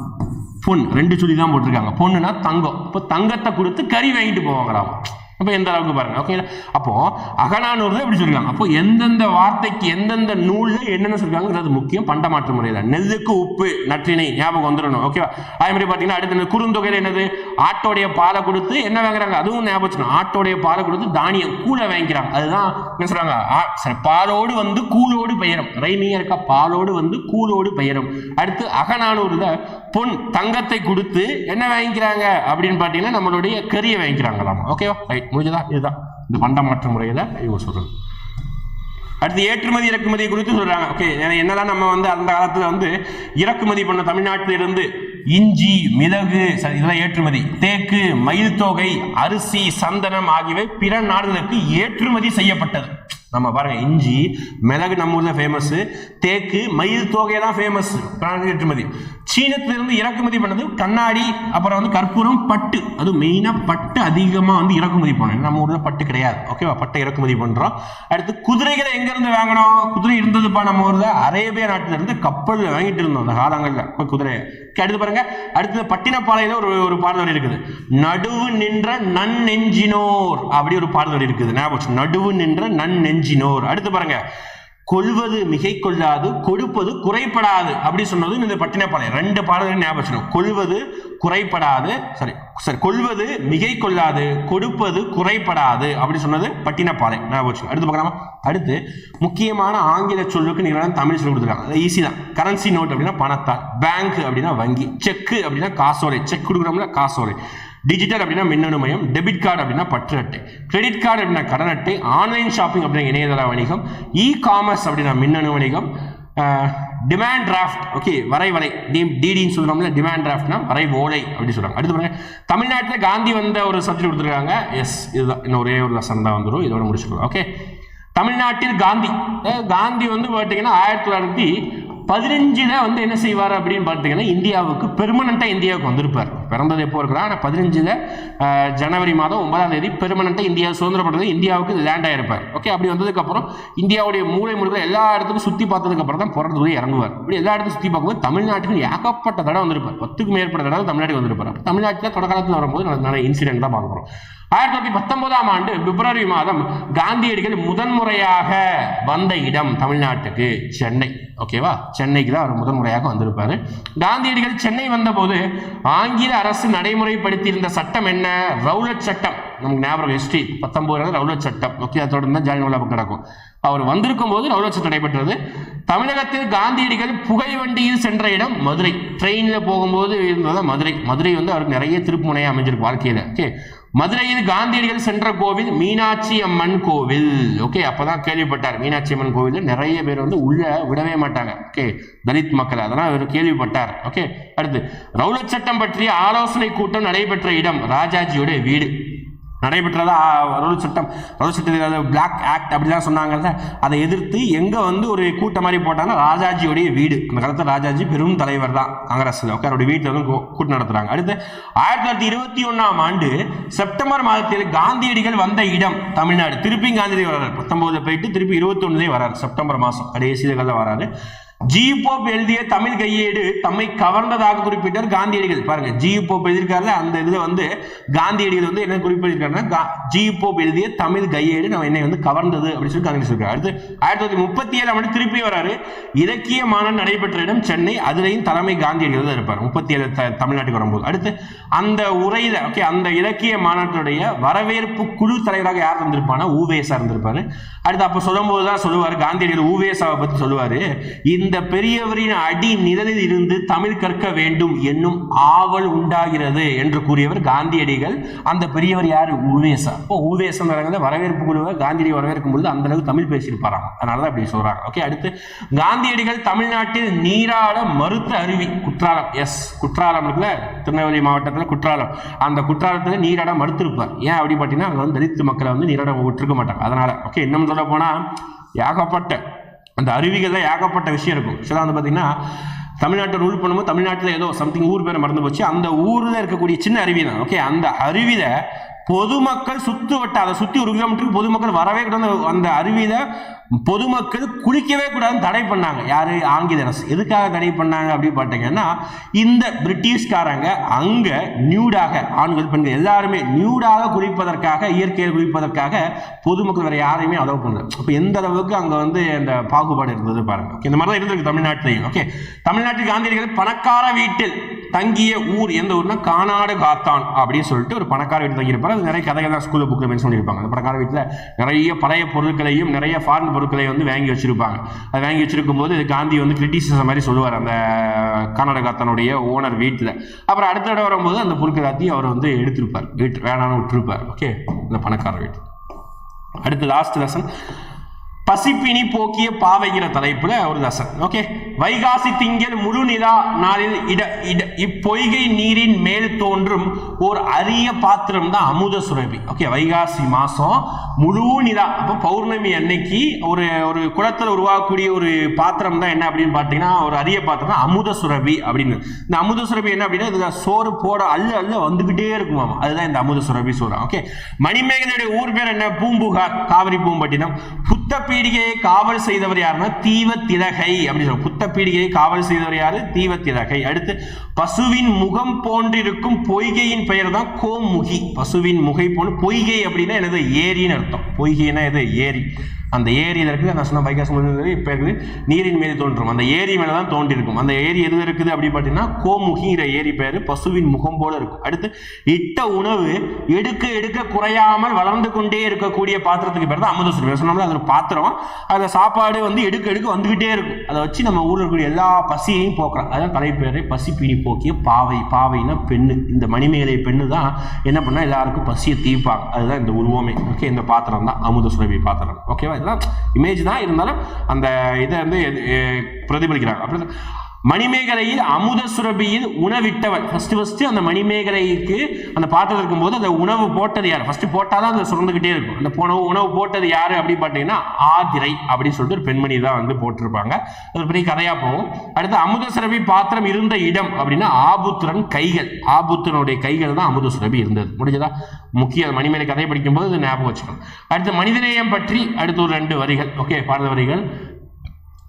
பொன் 2 சொல்லி தான் போட்டிருக்காங்க. பொண்ணுனா தங்கம். இப்போ தங்கத்தை கொடுத்து கறி வாங்கிட்டு போவாங்களாம். அப்போ எந்த அளவுக்கு பாருங்க. ஓகே அப்போ அகநானூறுல எப்படி சொல்லிருக்காங்க? அப்போ எந்தெந்த வார்த்தைக்கு எந்தெந்த நூல்ல என்னென்ன சொல்லிருக்காங்கிறது முக்கியம். பண்டமாற்று முறையில நெல்லுக்கு உப்பு நற்றிணை ஞாபகம் வந்துடணும். ஓகேவா? அதே மாதிரி பாத்தீங்கன்னா அடுத்த குறுந்தொகையில என்னது? ஆட்டோடைய பாலை கொடுத்து என்ன வாங்குறாங்க? அதுவும் ஞாபகம் வச்சுக்கணும். ஆட்டோடைய பாலை கொடுத்து தானியம் கூழை வாங்கிக்கிறாங்க. அதுதான் என்ன சொல்றாங்க? பாலோடு வந்து கூழோடு பெயரும். ரைமியா இருக்கா? பாலோடு வந்து கூழோடு பெயரும். அடுத்து அகநானூறுல பொன் தங்கத்தை கொடுத்து என்ன வாங்கிக்கிறாங்க அப்படின்னு பாத்தீங்கன்னா நம்மளுடைய கறியை வாங்கிக்கிறாங்களாம். ஓகேவா? ரைட் முடிஞ்சதா? இதுதான் இந்த பண்டமாற்று முறையில இவங்க சொல்றது. அடுத்து ஏற்றுமதி இறக்குமதி குறித்து சொல்றாங்க. ஓகே என்னதான் நம்ம வந்து அந்த காலத்துல வந்து இறக்குமதி பண்ண தமிழ்நாட்டில இருந்து இஞ்சி, மிளகு இதெல்லாம் ஏற்றுமதி, தேக்கு, மயில் தோகை, அரிசி, சந்தனம் ஆகியவை பிற நாடுகளுக்கு ஏற்றுமதி செய்யப்பட்டது. நம்ம பாருங்க, இஞ்சி மிளகு நம்ம ஊர்ல ஃபேமஸ், தேக்கு மயில் தோகையெல்லாம் ஃபேமஸ் ஏற்றுமதி. சீனத்திலிருந்து இறக்குமதி பண்ணது கண்ணாடி, அப்புறம் வந்து கற்பூரம், பட்டு. அது மெயினா பட்டு அதிகமா வந்து இறக்குமதி பண்ணணும். நம்ம ஊர்ல பட்டு கிடையாது. ஓகேவா? பட்டை இறக்குமதி பண்றோம். அடுத்து குதிரைகளை எங்க இருந்து வாங்கணும்? குதிரை இருந்ததுப்பா நம்ம ஊர்ல அரேபியா நாட்டில இருந்து கப்பல் வாங்கிட்டு இருந்தோம் அந்த காலங்கள்ல குதிரை. அடுத்து பாருங்க, அடுத்தது பட்டினப்பாளையில ஒரு பாடல் இருக்குது. நடுவு நின்ற நன்னெஞ்சினோர் அப்படி ஒரு பாடல் இருக்குது. ஞாபகம், நடுவு நின்ற நன்னெஞ்சினோர். அடுத்து பாருங்க, கொள்வது மிகை கொள்ளாது, கொடுப்பது குறைப்படாது அப்படி சொன்னது இந்த பட்டினப்பாளையம். 2 பாடல்கள் ஞாபகம். கொள்வது குறைப்படாது, சரி கொள்வது மிகை கொள்ளாது, கொடுப்பது குறைப்படாது அப்படி சொன்னது பட்டினப்பாளையம். ஞாபகம். அடுத்து பார்க்கலாமா? அடுத்து முக்கியமான ஆங்கில சொல்லுக்கு நீங்க தமிழ் சொல்லி கொடுத்துருக்காங்க. ஈஸி தான். கரன்சி நோட் அப்படின்னா பணத்தால், பேங்க் அப்படின்னா வங்கி, செக் அப்படின்னா காசோலை, செக் கொடுக்குறோம்ல காசோலை, டிஜிட்டல் அப்படின்னா மின்னணு மயம், டெபிட் கார்டு அப்படின்னா பற்று அட்டை, கிரெடிட் கார்டு அப்படின்னா கடன் அட்டை, ஆன்லைன் ஷாப்பிங் அப்படின்னா இணையதள வணிகம், இ காமர்ஸ் அப்படின்னா மின்னணு வணிகம், டிமாண்ட் டிராஃப்ட். ஓகே வரைவலை டிடின்னு சொல்றோம்ல, டிமாண்ட் டிராஃப்ட்னா வரைவோலை அப்படி சொல்றாங்க. அடுத்து பாருங்க, தமிழ்நாட்டில் காந்தி வந்த ஒரு சப்ஜெக்ட் கொடுத்துருக்காங்க. எஸ் இதுதான், இன்னும் ஒரே ஒரு லெசன் தான் வந்துடும், இதோட முடிச்சுக்கலாம். ஓகே தமிழ்நாட்டில் காந்தி வந்து பார்த்தீங்கன்னா 1915 வந்து என்ன செய்வார் அப்படின்னு பார்த்தீங்கன்னா இந்தியாவுக்கு பெர்மனண்டா இந்தியாவுக்கு வந்திருப்பார். பிறந்தது எப்போ இருக்கிறார்? ஆனால் 15 ஜனவரி மாதம் 9ஆம் தேதி பெர்மனண்டா இந்தியா சுதந்திரப்படுறது இந்தியாவுக்கு லேண்ட் ஆயிருப்பார். ஓகே அப்படி வந்ததுக்கு அப்புறம் இந்தியாவுடைய மூளை முழுக்க எல்லா இடத்துக்கும் சுற்றி பார்த்ததுக்கு அப்புறம் தான் பிறந்தது இறங்குவார். இப்படி எல்லா இடத்துக்கும் சுற்றி பார்க்கும்போது தமிழ்நாட்டுக்கு ஏகப்பட்ட தடவை வந்திருப்பார். 10க்கும் மேற்பட்ட தடவை தமிழ்நாட்டுக்கு வந்திருப்பார். தமிழ்நாட்டில் தொடக்கத்தில் வரும்போது நல்ல இன்சிடென்ட் தான் பார்க்குறோம். 1919ஆம் ஆண்டு பிப்ரவரி மாதம் காந்தியடிகள் முதன்முறையாக வந்த இடம் தமிழ்நாட்டுக்கு சென்னை. ஓகேவா? சென்னைக்கு தான் அவர் முதன்முறையாக வந்திருப்பாரு. காந்தியடிகள் சென்னை வந்தபோது ஆங்கில அரசு நடைமுறைப்படுத்தியிருந்த சட்டம் என்ன? ரவுலட் சட்டம். நமக்கு ஞாபகம் ஹிஸ்டரி 19 ரவுலட் சட்டம். ஓகே அதோட தான் ஜாலியன்வாலா கிடக்கும். அவர் வந்திருக்கும் போது ரவுலட் சட்டம் நடைபெற்றது. தமிழகத்தில் காந்தியடிகள் புகை வண்டியில் சென்ற இடம் மதுரை. ட்ரெயின்ல போகும்போது இருந்தது மதுரை வந்து அவருக்கு நிறைய திருப்பு முனையா அமைஞ்சிருக்கு வாழ்க்கையில. ஓகே மதுரையில் காந்தியடிகள் சென்ற கோவில் மீனாட்சி அம்மன் கோவில். ஓகே அப்பதான் கேள்விப்பட்டார். மீனாட்சி அம்மன் கோவில் நிறைய பேர் வந்து உள்ள விடவே மாட்டாங்க. ஓகே தலித் மக்கள், அதெல்லாம் அவர் கேள்விப்பட்டார். ஓகே அடுத்து ரவுலட் சட்டம் பற்றிய ஆலோசனை கூட்டம் நடைபெற்ற இடம் ராஜாஜியோட வீடு. நடைபெற்றதா ரோல் சட்டத்தில் பிளாக் ஆக்ட் அப்படிலாம் சொன்னாங்கல்ல, அதை எதிர்த்து எங்க வந்து ஒரு கூட்டம் மாதிரி போட்டாங்கன்னா ராஜாஜியோடைய வீடு. அந்த காலத்தில் ராஜாஜி பெரும் தலைவர் தான் காங்கிரஸ்ல. அவருடைய வீட்டில் வந்து கூட்டம் நடத்துறாங்க. அடுத்து 1921ஆம் ஆண்டு செப்டம்பர் மாதத்தில் காந்தியடிகள் வந்த இடம் தமிழ்நாடு. திருப்பி காந்தியடிகள் வர்றாரு. 19 போயிட்டு திருப்பி 21 வராரு. செப்டம்பர் மாதம் கடைசியில் வராரு. ஜி போப் எழுதிய தமிழ் கையேடு தம்மை கவர்ந்ததாக குறிப்பிட்டார் காந்தியடிகள். பாருங்க, ஜி போப் எழுதியிருக்காருல, அந்த இதுல வந்து காந்தியடிகள் வந்து என்ன குறிப்பிட்டிருக்காருன்னா, ஜி போப் எழுதிய தமிழ் கையேடு நம்ம என்னை வந்து கவர்ந்தது அப்படின்னு சொல்லி காங்கிரஸ் சொல்றாரு. அடுத்து 1937ஆம் ஆண்டு திருப்பி வராரு. இலக்கிய மாநாடு நடைபெற்ற இடம் சென்னை. அதுலையும் தலைமை காந்தியடிகள் தான் இருப்பார் 37 தமிழ்நாட்டுக்கு வரும்போது. அடுத்து அந்த உரையில அந்த இலக்கிய மாநாட்டுடைய வரவேற்பு குழு தலைவராக யார் இருந்திருப்பானா, ஊவேசா இருந்திருப்பாரு. அடுத்து அப்ப சொல்லும் போதுதான் சொல்லுவாரு காந்தியடிகள் ஊவேசாவை பத்தி சொல்லுவாரு, இந்த பெரியவரின் அடி நிழலில் இருந்து தமிழ் கற்க வேண்டும் என்னும் ஆவல் உண்டாகிறது என்று கூறியவர் காந்தியடிகள். அந்த பெரியவர் யாரு? ஊவேசா. இப்போ ஊவேசா வரவேற்பு குழுவை காந்தியடி வரவேற்கும் பொழுது அந்த அளவுக்கு தமிழ் பேசியிருப்பாராங்க. அதனாலதான் அப்படி சொல்றாங்க. ஓகே, அடுத்து காந்தியடிகள் தமிழ்நாட்டில் நீராட மறுத்த அருவி குற்றாலம். எஸ், குற்றாலம் இருக்குல்ல, திருநெல்வேலி மாவட்டத்தில் குற்றாலம். அந்த குற்றாலத்தில் நீராட மறுத்திருப்பார். ஏன் அப்படி பார்த்தீங்கன்னா அங்கே வந்து தலித் மக்களை வந்து நீராட விட்டுருக்க மாட்டாங்க. அதனால ஓகே, இன்னும் சொல்ல போனா ஏகப்பட்ட அந்த அருவிகள் தான் ஏகப்பட்ட விஷயம் இருக்கும். சில வந்து பார்த்தீங்கன்னா தமிழ்நாட்டை ரூல் பண்ணும்போது தமிழ்நாட்டில் ஏதோ சம்திங் ஊர் பேரை மறந்து போச்சு. அந்த ஊரில் இருக்கக்கூடிய சின்ன அருவி தான். ஓகே, அந்த அருவியில் பொதுமக்கள் அதை சுற்றி 1 கிலோமீட்டருக்கு பொதுமக்கள் வரவே கூடாது. அந்த அருவியில பொதுமக்கள் குளிக்கவே கூடாதுன்னு தடை பண்ணாங்க. யாரு? ஆங்கில அரசு. எதுக்காக தடை பண்ணாங்க அப்படின்னு பார்த்தீங்கன்னா, இந்த பிரிட்டிஷ்காரங்க அங்க நியூடாக ஆண்கள் பெண்கள் எல்லாருமே நியூடாக குளிப்பதற்காக, இயற்கையில் குளிப்பதற்காக பொதுமக்கள் வேற யாரையுமே அலோவ் பண்ணல. அப்ப எந்த அளவுக்கு அங்க வந்து அந்த பாகுபாடு இருந்தது பாருங்க. இந்த மாதிரி தான் இருந்திருக்கு தமிழ்நாட்டிலையும். ஓகே, தமிழ்நாட்டில் காந்தியடிகள் பணக்கார வீட்டில் தங்கிய ஊர் எந்த ஊர்னா கானாடு காத்தான் அப்படின்னு சொல்லிட்டு ஒரு பணக்கார வீட்டில் தங்கியிருப்பாரு. அது நிறைய கதைகள் தான் ஸ்கூல்ல புக்கில் மென்ஷன் பண்ணியிருப்பாங்க. அந்த பணக்கார வீட்டில் நிறைய பழைய பொருட்களையும் நிறைய ஃபாரின் பொருட்களை வந்து வாங்கி வச்சிருப்பாங்க. அதை வாங்கி வச்சிருக்கும் போது காந்தி வந்து கிரிட்டிசிசம் மாதிரி சொல்லுவார் அந்த கானாடு காத்தானுடைய ஓனர் வீட்டில். அப்புறம் அடுத்த இடம் வரும்போது அந்த பொருட்கள் எல்லாத்தையும் அவர் வந்து எடுத்திருப்பார், வேணான்னு விட்டுருப்பார். ஓகே, இந்த பணக்கார வீட்டு. அடுத்து லாஸ்ட் லெசன், பசிப்பினி போக்கிய பாவைங்கிற தலைப்புல ஒரு லெசன். ஓகே, வைகாசி திங்கள் முழு நிலா நாளில் இப்பொய்கை நீரின் மேல் தோன்றும் ஒரு அரிய பாத்திரம் தான் அமுத சுரபி. ஓகே, வைகாசி மாசம் முழு நிலா, அப்போ பௌர்ணமி அன்னைக்கு ஒரு ஒரு குளத்தில் உருவாகக்கூடிய ஒரு பாத்திரம் தான் என்ன அப்படின்னு பார்த்தீங்கன்னா, ஒரு அரிய பாத்திரம் தான் அமுத சுரபி அப்படின்னு. இந்த அமுத சுரபி என்ன அப்படின்னா, இதுல சோறு போட அள்ள வந்துகிட்டே இருக்குமாமா, அதுதான் இந்த அமுத சுரபி சோறு. ஓகே, மணிமேகலையுடைய ஊர் பேர் என்ன? பூம்புகார், காவிரி பூம்பட்டினம். புத்த பீடிகையை காவல் செய்தவர் யாருன்னா தீவத்திலகை அப்படின்னு சொல்லுவோம். புத்த பீடிகையை காவல் செய்தவர் யாரு? தீவத்திலகை. அடுத்து பசுவின் முகம் போன்றிருக்கும் பொய்கையின் பெயர் தான் கோமுகி. பசுவின் முகை போன்று பொய்கை அப்படின்னா என்னது? ஏரின்னு அர்த்தம். பொய்கைனா எது? ஏரி. அந்த ஏரியில் இருக்குது, நான் சொன்ன வைகாசி இப்போ இருக்குது, நீரின் மேலே தோன்றும். அந்த ஏரி மேலே தான் தோன்றிருக்கும். அந்த ஏரி எது இருக்குது அப்படின்னு பார்த்தீங்கன்னா கோமுகிங்கிற ஏரி பேர் பசுவின் முகம் போல இருக்கும். அடுத்து இட்ட உணவு எடுக்க எடுக்க குறையாமல் வளர்ந்து கொண்டே இருக்கக்கூடிய பாத்திரத்துக்கு பேர் தான் அமுத சுரபி. சொன்னோம்னா அது ஒரு பாத்திரம், அந்த சாப்பாடு வந்து எடுக்க எடுக்க வந்துகிட்டே இருக்கும். அதை வச்சு நம்ம ஊரில் இருக்கக்கூடிய எல்லா பசியையும் போக்குறோம். அதான் தலைப்பேர் பசிப்பினி போக்கிய பாவை. பாவைனா பெண்ணு. இந்த மணிமேகலை பெண்ணு தான் என்ன பண்ணா எல்லாருக்கும் பசியை தீர்ப்பாங்க. அதுதான் இந்த உருவமே. ஓகே, இந்த பாத்திரம் தான் அமுத சுரபி பாத்திரம். ஓகேவா? இமேஜ் தான், இருந்தாலும் அந்த இதை வந்து பிரதிபலிக்கிறாங்க. அப்படி மணிமேகலையில் அமுத சுரபியில் உணவிட்டவன். ஃபர்ஸ்ட் அந்த மணிமேகலைக்கு அந்த பாத்திரம் இருக்கும் போது அந்த உணவு போட்டது யார்? ஃபர்ஸ்ட் போட்டாதான் அது சுரந்துகிட்டே இருக்கும். அந்த உணவு போட்டது யாரு அப்படின்னு பார்த்தீங்கன்னா ஆதிரை அப்படின்னு சொல்லிட்டு ஒரு பெண்மணி தான் வந்து போட்டிருப்பாங்க. அது பெரிய கதையா போகும். அடுத்து அமுத சுரபி பாத்திரம் இருந்த இடம் அப்படின்னா ஆபுத்திரன் கைகள். ஆபுத்திரனுடைய கைகள் தான் அமுத சுரபி இருந்தது. முடிஞ்சதா? முக்கிய மணிமேகலை கதை படிக்கும் போது ஞாபகம் வச்சுக்கணும். அடுத்து மனிதநேயம் பற்றி அடுத்து ஒரு 2 வரிகள். ஓகே, பாரத வரிகள்.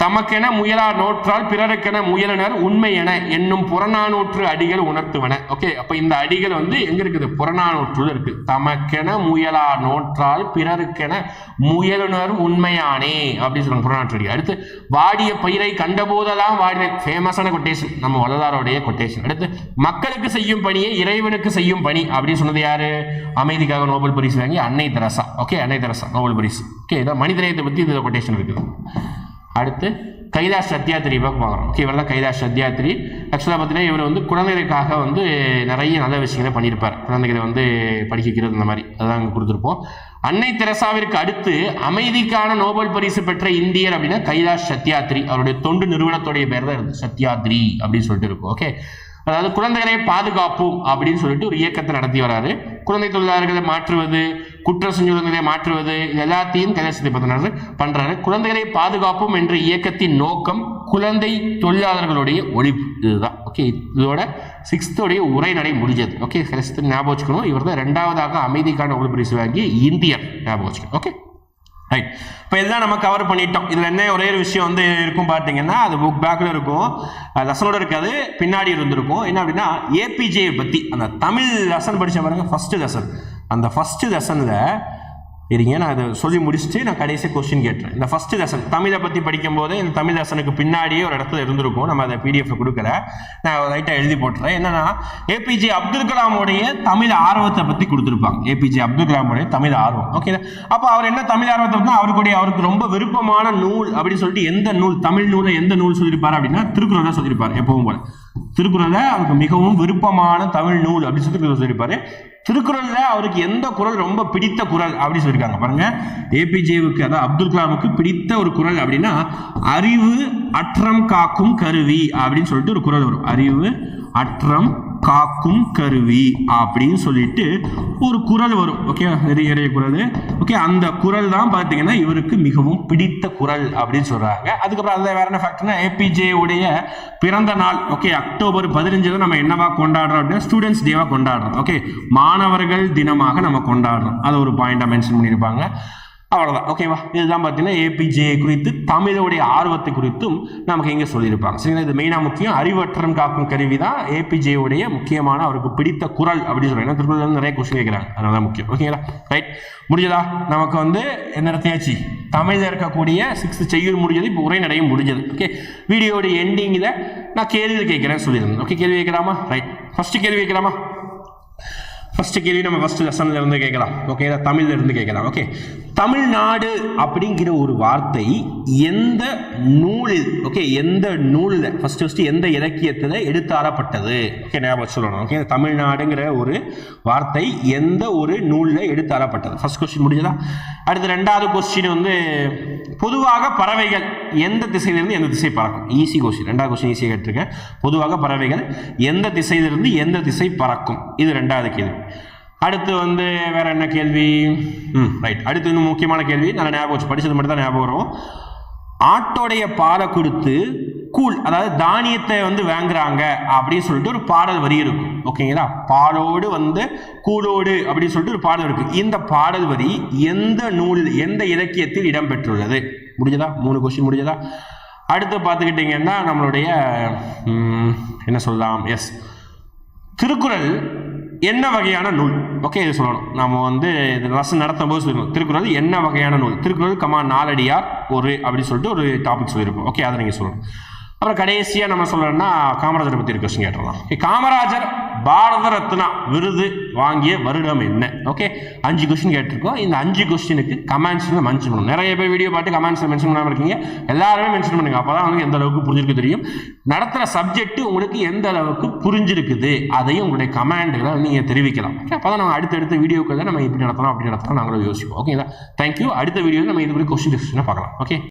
தமக்கென முயலா நோற்றால் பிறருக்கென முயலனர் உண்மை என என்னும் புறநானூற்று அடிகள் உணர்த்துவன. ஓகே, அப்ப இந்த அடிகள் வந்து எங்க இருக்குது? புறநானூற்றுல இருக்கு. தமக்கென முயலா நோற்றால் பிறருக்கென முயலுனர் உண்மையானே அப்படின்னு சொல்லுவாங்க புறநானூற்று அடி. அடுத்து வாடிய பயிரை கண்டபோதெல்லாம் வாடின, ஃபேமஸான கொட்டேஷன், நம்ம வள்ளலாருடைய கொட்டேஷன். அடுத்து மக்களுக்கு செய்யும் பணியை இறைவனுக்கு செய்யும் பணி அப்படின்னு சொன்னது யாரு? அமைதிக்காக நோபல் பரிசு வாங்கி அன்னை தெரசா. ஓகே, அன்னை தெரசா நோபல் பரிசு. ஓகே, இதான் மனிதநேயத்தை பத்தி இதுல கொட்டேஷன் இருக்குது. அடுத்து கைலாஷ் சத்யாத்ரி பார்க்குறோம். ஓகே, இவர் தான் கைலாஷ் சத்யாத்ரி. ஆக்சுவலாக பார்த்தீங்கன்னா இவர் வந்து குழந்தைகளுக்காக வந்து நிறைய நல்ல விஷயங்களை பண்ணியிருப்பார். குழந்தைகளை வந்து படிக்க வைக்கிறது இந்த மாதிரி, அதான் அங்கே கொடுத்துருப்போம். அன்னை தெரசாவிற்கு அடுத்து அமைதிக்கான நோபல் பரிசு பெற்ற இந்தியர் அப்படின்னா கைலாஷ் சத்யாத்ரி. அவருடைய தொண்டு நிறுவனத்துடைய பேர் தான் இருக்கு, சத்யாத்ரி அப்படின்னு சொல்லிட்டு இருக்கும். ஓகே, அதாவது குழந்தைகளை பாதுகாப்போம் அப்படின்னு சொல்லிட்டு ஒரு இயக்கத்தை நடத்தி வராரு. குழந்தை தொழிலாளர்களை மாற்றுவது, குற்ற செஞ்சவர்களை மாற்றுவது, இது எல்லாத்தையும் கைலாசத்தை பண்றாரு. குழந்தைகளை பாதுகாப்போம் என்ற இயக்கத்தின் நோக்கம் குழந்தை தொழிலாளர்களுடைய ஒழிப்பு. இதுதான் ஓகே. இதோட 6th உரைநடை முடிஞ்சது. ஓகே, கைலாசத்தை ஞாபகம் வச்சுக்கணும். இவர் தான் 2வது அமைதிக்கான நோபல் பரிசு வாங்கிய இந்தியர். ஞாபகம் வச்சுக்கணும். Okay right. இப்போ இதெல்லாம் நம்ம கவர் பண்ணிட்டோம். இதில் என்ன ஒரே ஒரு விஷயம் வந்து இருக்கும் பார்த்தீங்கன்னா, அது புக் பேக்கில் இருக்கும், லெசனோட இருக்காது, பின்னாடி இருந்திருக்கும். என்ன அப்படின்னா, ஏபிஜே பற்றி அந்த தமிழ் லெசன் படித்த பாருங்க, ஃபர்ஸ்ட் லெசன். அந்த ஃபர்ஸ்ட் லெசனில் இருங்க, நான் அதை சொல்லி முடிச்சுட்டு நான் கடைசி கொஸ்டின் கேட்டுறேன். இந்த ஃபர்ஸ்ட் லெசன் தமிழை பற்றி படிக்கும் போது இந்த தமிழ் லெசனுக்கு பின்னாடியே ஒரு இடத்துல இருந்திருக்கும். நம்ம அதை பிடிஎஃப் கொடுக்கல, நான் லைட்டாக எழுதி போட்டுறேன். என்னன்னா, ஏபிஜே அப்துல் கலாமுடைய தமிழ் ஆர்வத்தை பற்றி கொடுத்துருப்பாங்க. ஏபிஜே அப்துல் கலாமுடைய தமிழ் ஆர்வம். ஓகே, அப்போ அவர் என்ன தமிழ் ஆர்வத்தை பற்றி அவருக்கு ரொம்ப விருப்பமான நூல் அப்படின்னு சொல்லிட்டு எந்த நூல், தமிழ் நூலை எந்த நூல் சொல்லியிருப்பாரு அப்படின்னா திருக்குறள் தான் சொல்லியிருப்பார். எப்பவும் போல திருக்குறளை அவருக்கு மிகவும் விருப்பமான தமிழ் நூல் அப்படின்னு சொல்லி சொல்லியிருப்பாரு. திருக்குறள்ல அவருக்கு எந்த குறள் ரொம்ப பிடித்த குறள் அப்படின்னு சொல்லியிருக்காங்க பாருங்க. ஏபிஜேவுக்கு, அதாவது அப்துல் கலாமுக்கு பிடித்த ஒரு குறள் அப்படின்னா, அறிவு அற்றம் காக்கும் கருவி அப்படின்னு சொல்லிட்டு ஒரு குறள் வரும். அறிவு அற்றம் காக்கும் கருவி அப்படின்னு சொல்லிட்டு ஒரு குறள் வரும். ஓகே, நிறைய குறள். ஓகே, அந்த குறள் தான் பார்த்தீங்கன்னா இவருக்கு மிகவும் பிடித்த குறள் அப்படின்னு சொல்றாங்க. அதுக்கப்புறம் அதில் வேற என்ன ஃபேக்ட்னா, ஏபிஜே உடைய பிறந்த நாள். ஓகே, அக்டோபர் 15 நம்ம என்னவா கொண்டாடுறோம் அப்படின்னா, ஸ்டூடெண்ட்ஸ் டேவா கொண்டாடுறோம். ஓகே, மாணவர்கள் தினமாக நம்ம கொண்டாடுறோம். அதை ஒரு பாயிண்டா மென்ஷன் பண்ணியிருப்பாங்க. அவ்வளோதான். ஓகேவா, இதுதான் பார்த்தீங்கன்னா ஏபிஜே குறித்து தமிழுடைய ஆர்வத்தை குறித்தும் நமக்கு எங்கே சொல்லியிருப்பாங்க. சரிங்களா, இது மெயினாக முக்கியம். அறிவற்றம் காக்கும் கருவி தான் ஏபிஜே உடைய முக்கியமான அவருக்கு பிடித்த குறள் அப்படின்னு சொல்லுவாங்க. ஏன்னா திருக்குறள் நிறைய கொஸ்டின் கேட்குறாங்க, அதனால முக்கியம். ஓகேங்களா, ரைட், முடிஞ்சதா? நமக்கு வந்து என்ன நடத்தியாச்சு, தமிழில் இருக்கக்கூடிய 6th செய்யுள் முடிஞ்சது. இப்போ உரைநடையும் முடிஞ்சது. ஓகே, வீடியோடைய எண்டிங்கில் நான் கேள்வி கேட்குறேன்னு சொல்லியிருந்தேன். ஓகே, கேள்வி கேட்கலாமா? ரைட், ஃபர்ஸ்ட் கேள்வி கேட்கலாமா? ஃபர்ஸ்ட் கேள்வி நம்ம ஃபர்ஸ்ட் லெசன்ல இருந்து கேட்கலாம். ஓகே, தமிழ்ல இருந்து கேட்கலாம். ஓகே, தமிழ்நாடு அப்படிங்கிற ஒரு வார்த்தை எந்த நூலில், ஓகே, எந்த நூலில் ஃபர்ஸ்ட் எந்த இலக்கியத்தில் எடுத்தாரப்பட்டது? ஓகே, ஞாபகம் சொல்லணும். ஓகே, தமிழ்நாடுங்கிற ஒரு வார்த்தை எந்த ஒரு நூலில் எடுத்தாரப்பட்டது? ஃபர்ஸ்ட் கொஸ்டின் முடிஞ்சதா? அடுத்து 2வது கொஸ்டின் வந்து, பொதுவாக பறவைகள் எந்த திசையிலிருந்து எந்த திசை பறக்கும்? Easy question. 2வது கொஸ்டின் ஈஸியாக கேட்டிருக்கேன். பொதுவாக பறவைகள் எந்த திசையிலிருந்து எந்த திசை பறக்கும்? இது 2வது கேள்வி. அடுத்து வந்து வேற என்ன கேள்வி? ரைட், அடுத்து இன்னும் முக்கியமான கேள்வி, நல்லா ஞாபகம் வச்சு, படிச்சது மட்டும் தான் ஞாபகம் வரும். ஆட்டோடைய பாலை கொடுத்து கூழ், அதாவது தானியத்தை வந்து வாங்குறாங்க அப்படின்னு சொல்லிட்டு ஒரு பாடல் வரி இருக்கும். ஓகேங்களா, பாலோடு வந்து கூழோடு அப்படின்னு சொல்லிட்டு ஒரு பாடல் இருக்கு. இந்த பாடல் வரி எந்த நூலில், எந்த இலக்கியத்தில் இடம்பெற்றுள்ளது? முடிஞ்சதா? 3 கொஸ்டின் முடிஞ்சதா? அடுத்து பார்த்துக்கிட்டீங்கன்னா நம்மளுடைய என்ன சொல்லலாம், எஸ், திருக்குறள் என்ன வகையான நூல்? ஓகே, இது சொல்லணும். நம்ம வந்து இது லெசன் நடத்தும் போது சொல்லணும், திருக்குறள் என்ன வகையான நூல்? திருக்குறள் நாலடியார் ஒரு அப்படின்னு சொல்லிட்டு ஒரு டாபிக் சொல்லியிருப்போம். ஓகே, அதை நீங்கள் சொல்லணும். அப்புறம் கடைசியாக நம்ம சொல்லணும்னா காமராஜரை பற்றி ஒரு கொஸ்டின் கேட்டுடலாம். காமராஜர் பாரத ரத்னா விருது வாங்கிய வருடம் என்ன? ஓகே, 5 கொஸ்டின் கேட்டிருக்கோம். இந்த 5 கொஸ்டினுக்கு கமெண்ட்ஸ்ல மென்ஷன் பண்ணணும். நிறைய பேர் வீடியோ பார்த்து கமெண்ட்ஸ்ல மென்ஷன் பண்ணாமல் இருக்கீங்க. எல்லாருமே மென்ஷன் பண்ணுங்க, அப்பதான் வந்து எந்த அளவுக்கு புரிஞ்சிருக்கு தெரியும். நடத்துகிற சப்ஜெக்ட் உங்களுக்கு எந்த அளவுக்கு புரிஞ்சிருக்குது அதையும் உங்களுடைய கமெண்ட்களை நீங்க தெரிவிக்கலாம். ஓகே, அப்பதான் நம்ம அடுத்தடுத்த வீடியோக்களை நம்ம இப்படி நடத்தலாம் அப்படி நடத்தலாம் நாங்களும் யோசிப்போம். ஓகேங்களா, தேங்க்யூ. அடுத்த வீடியோவில் நம்ம இது குறித்து கொஸ்டின் டிஸ்கஷனை பார்க்கலாம். ஓகே.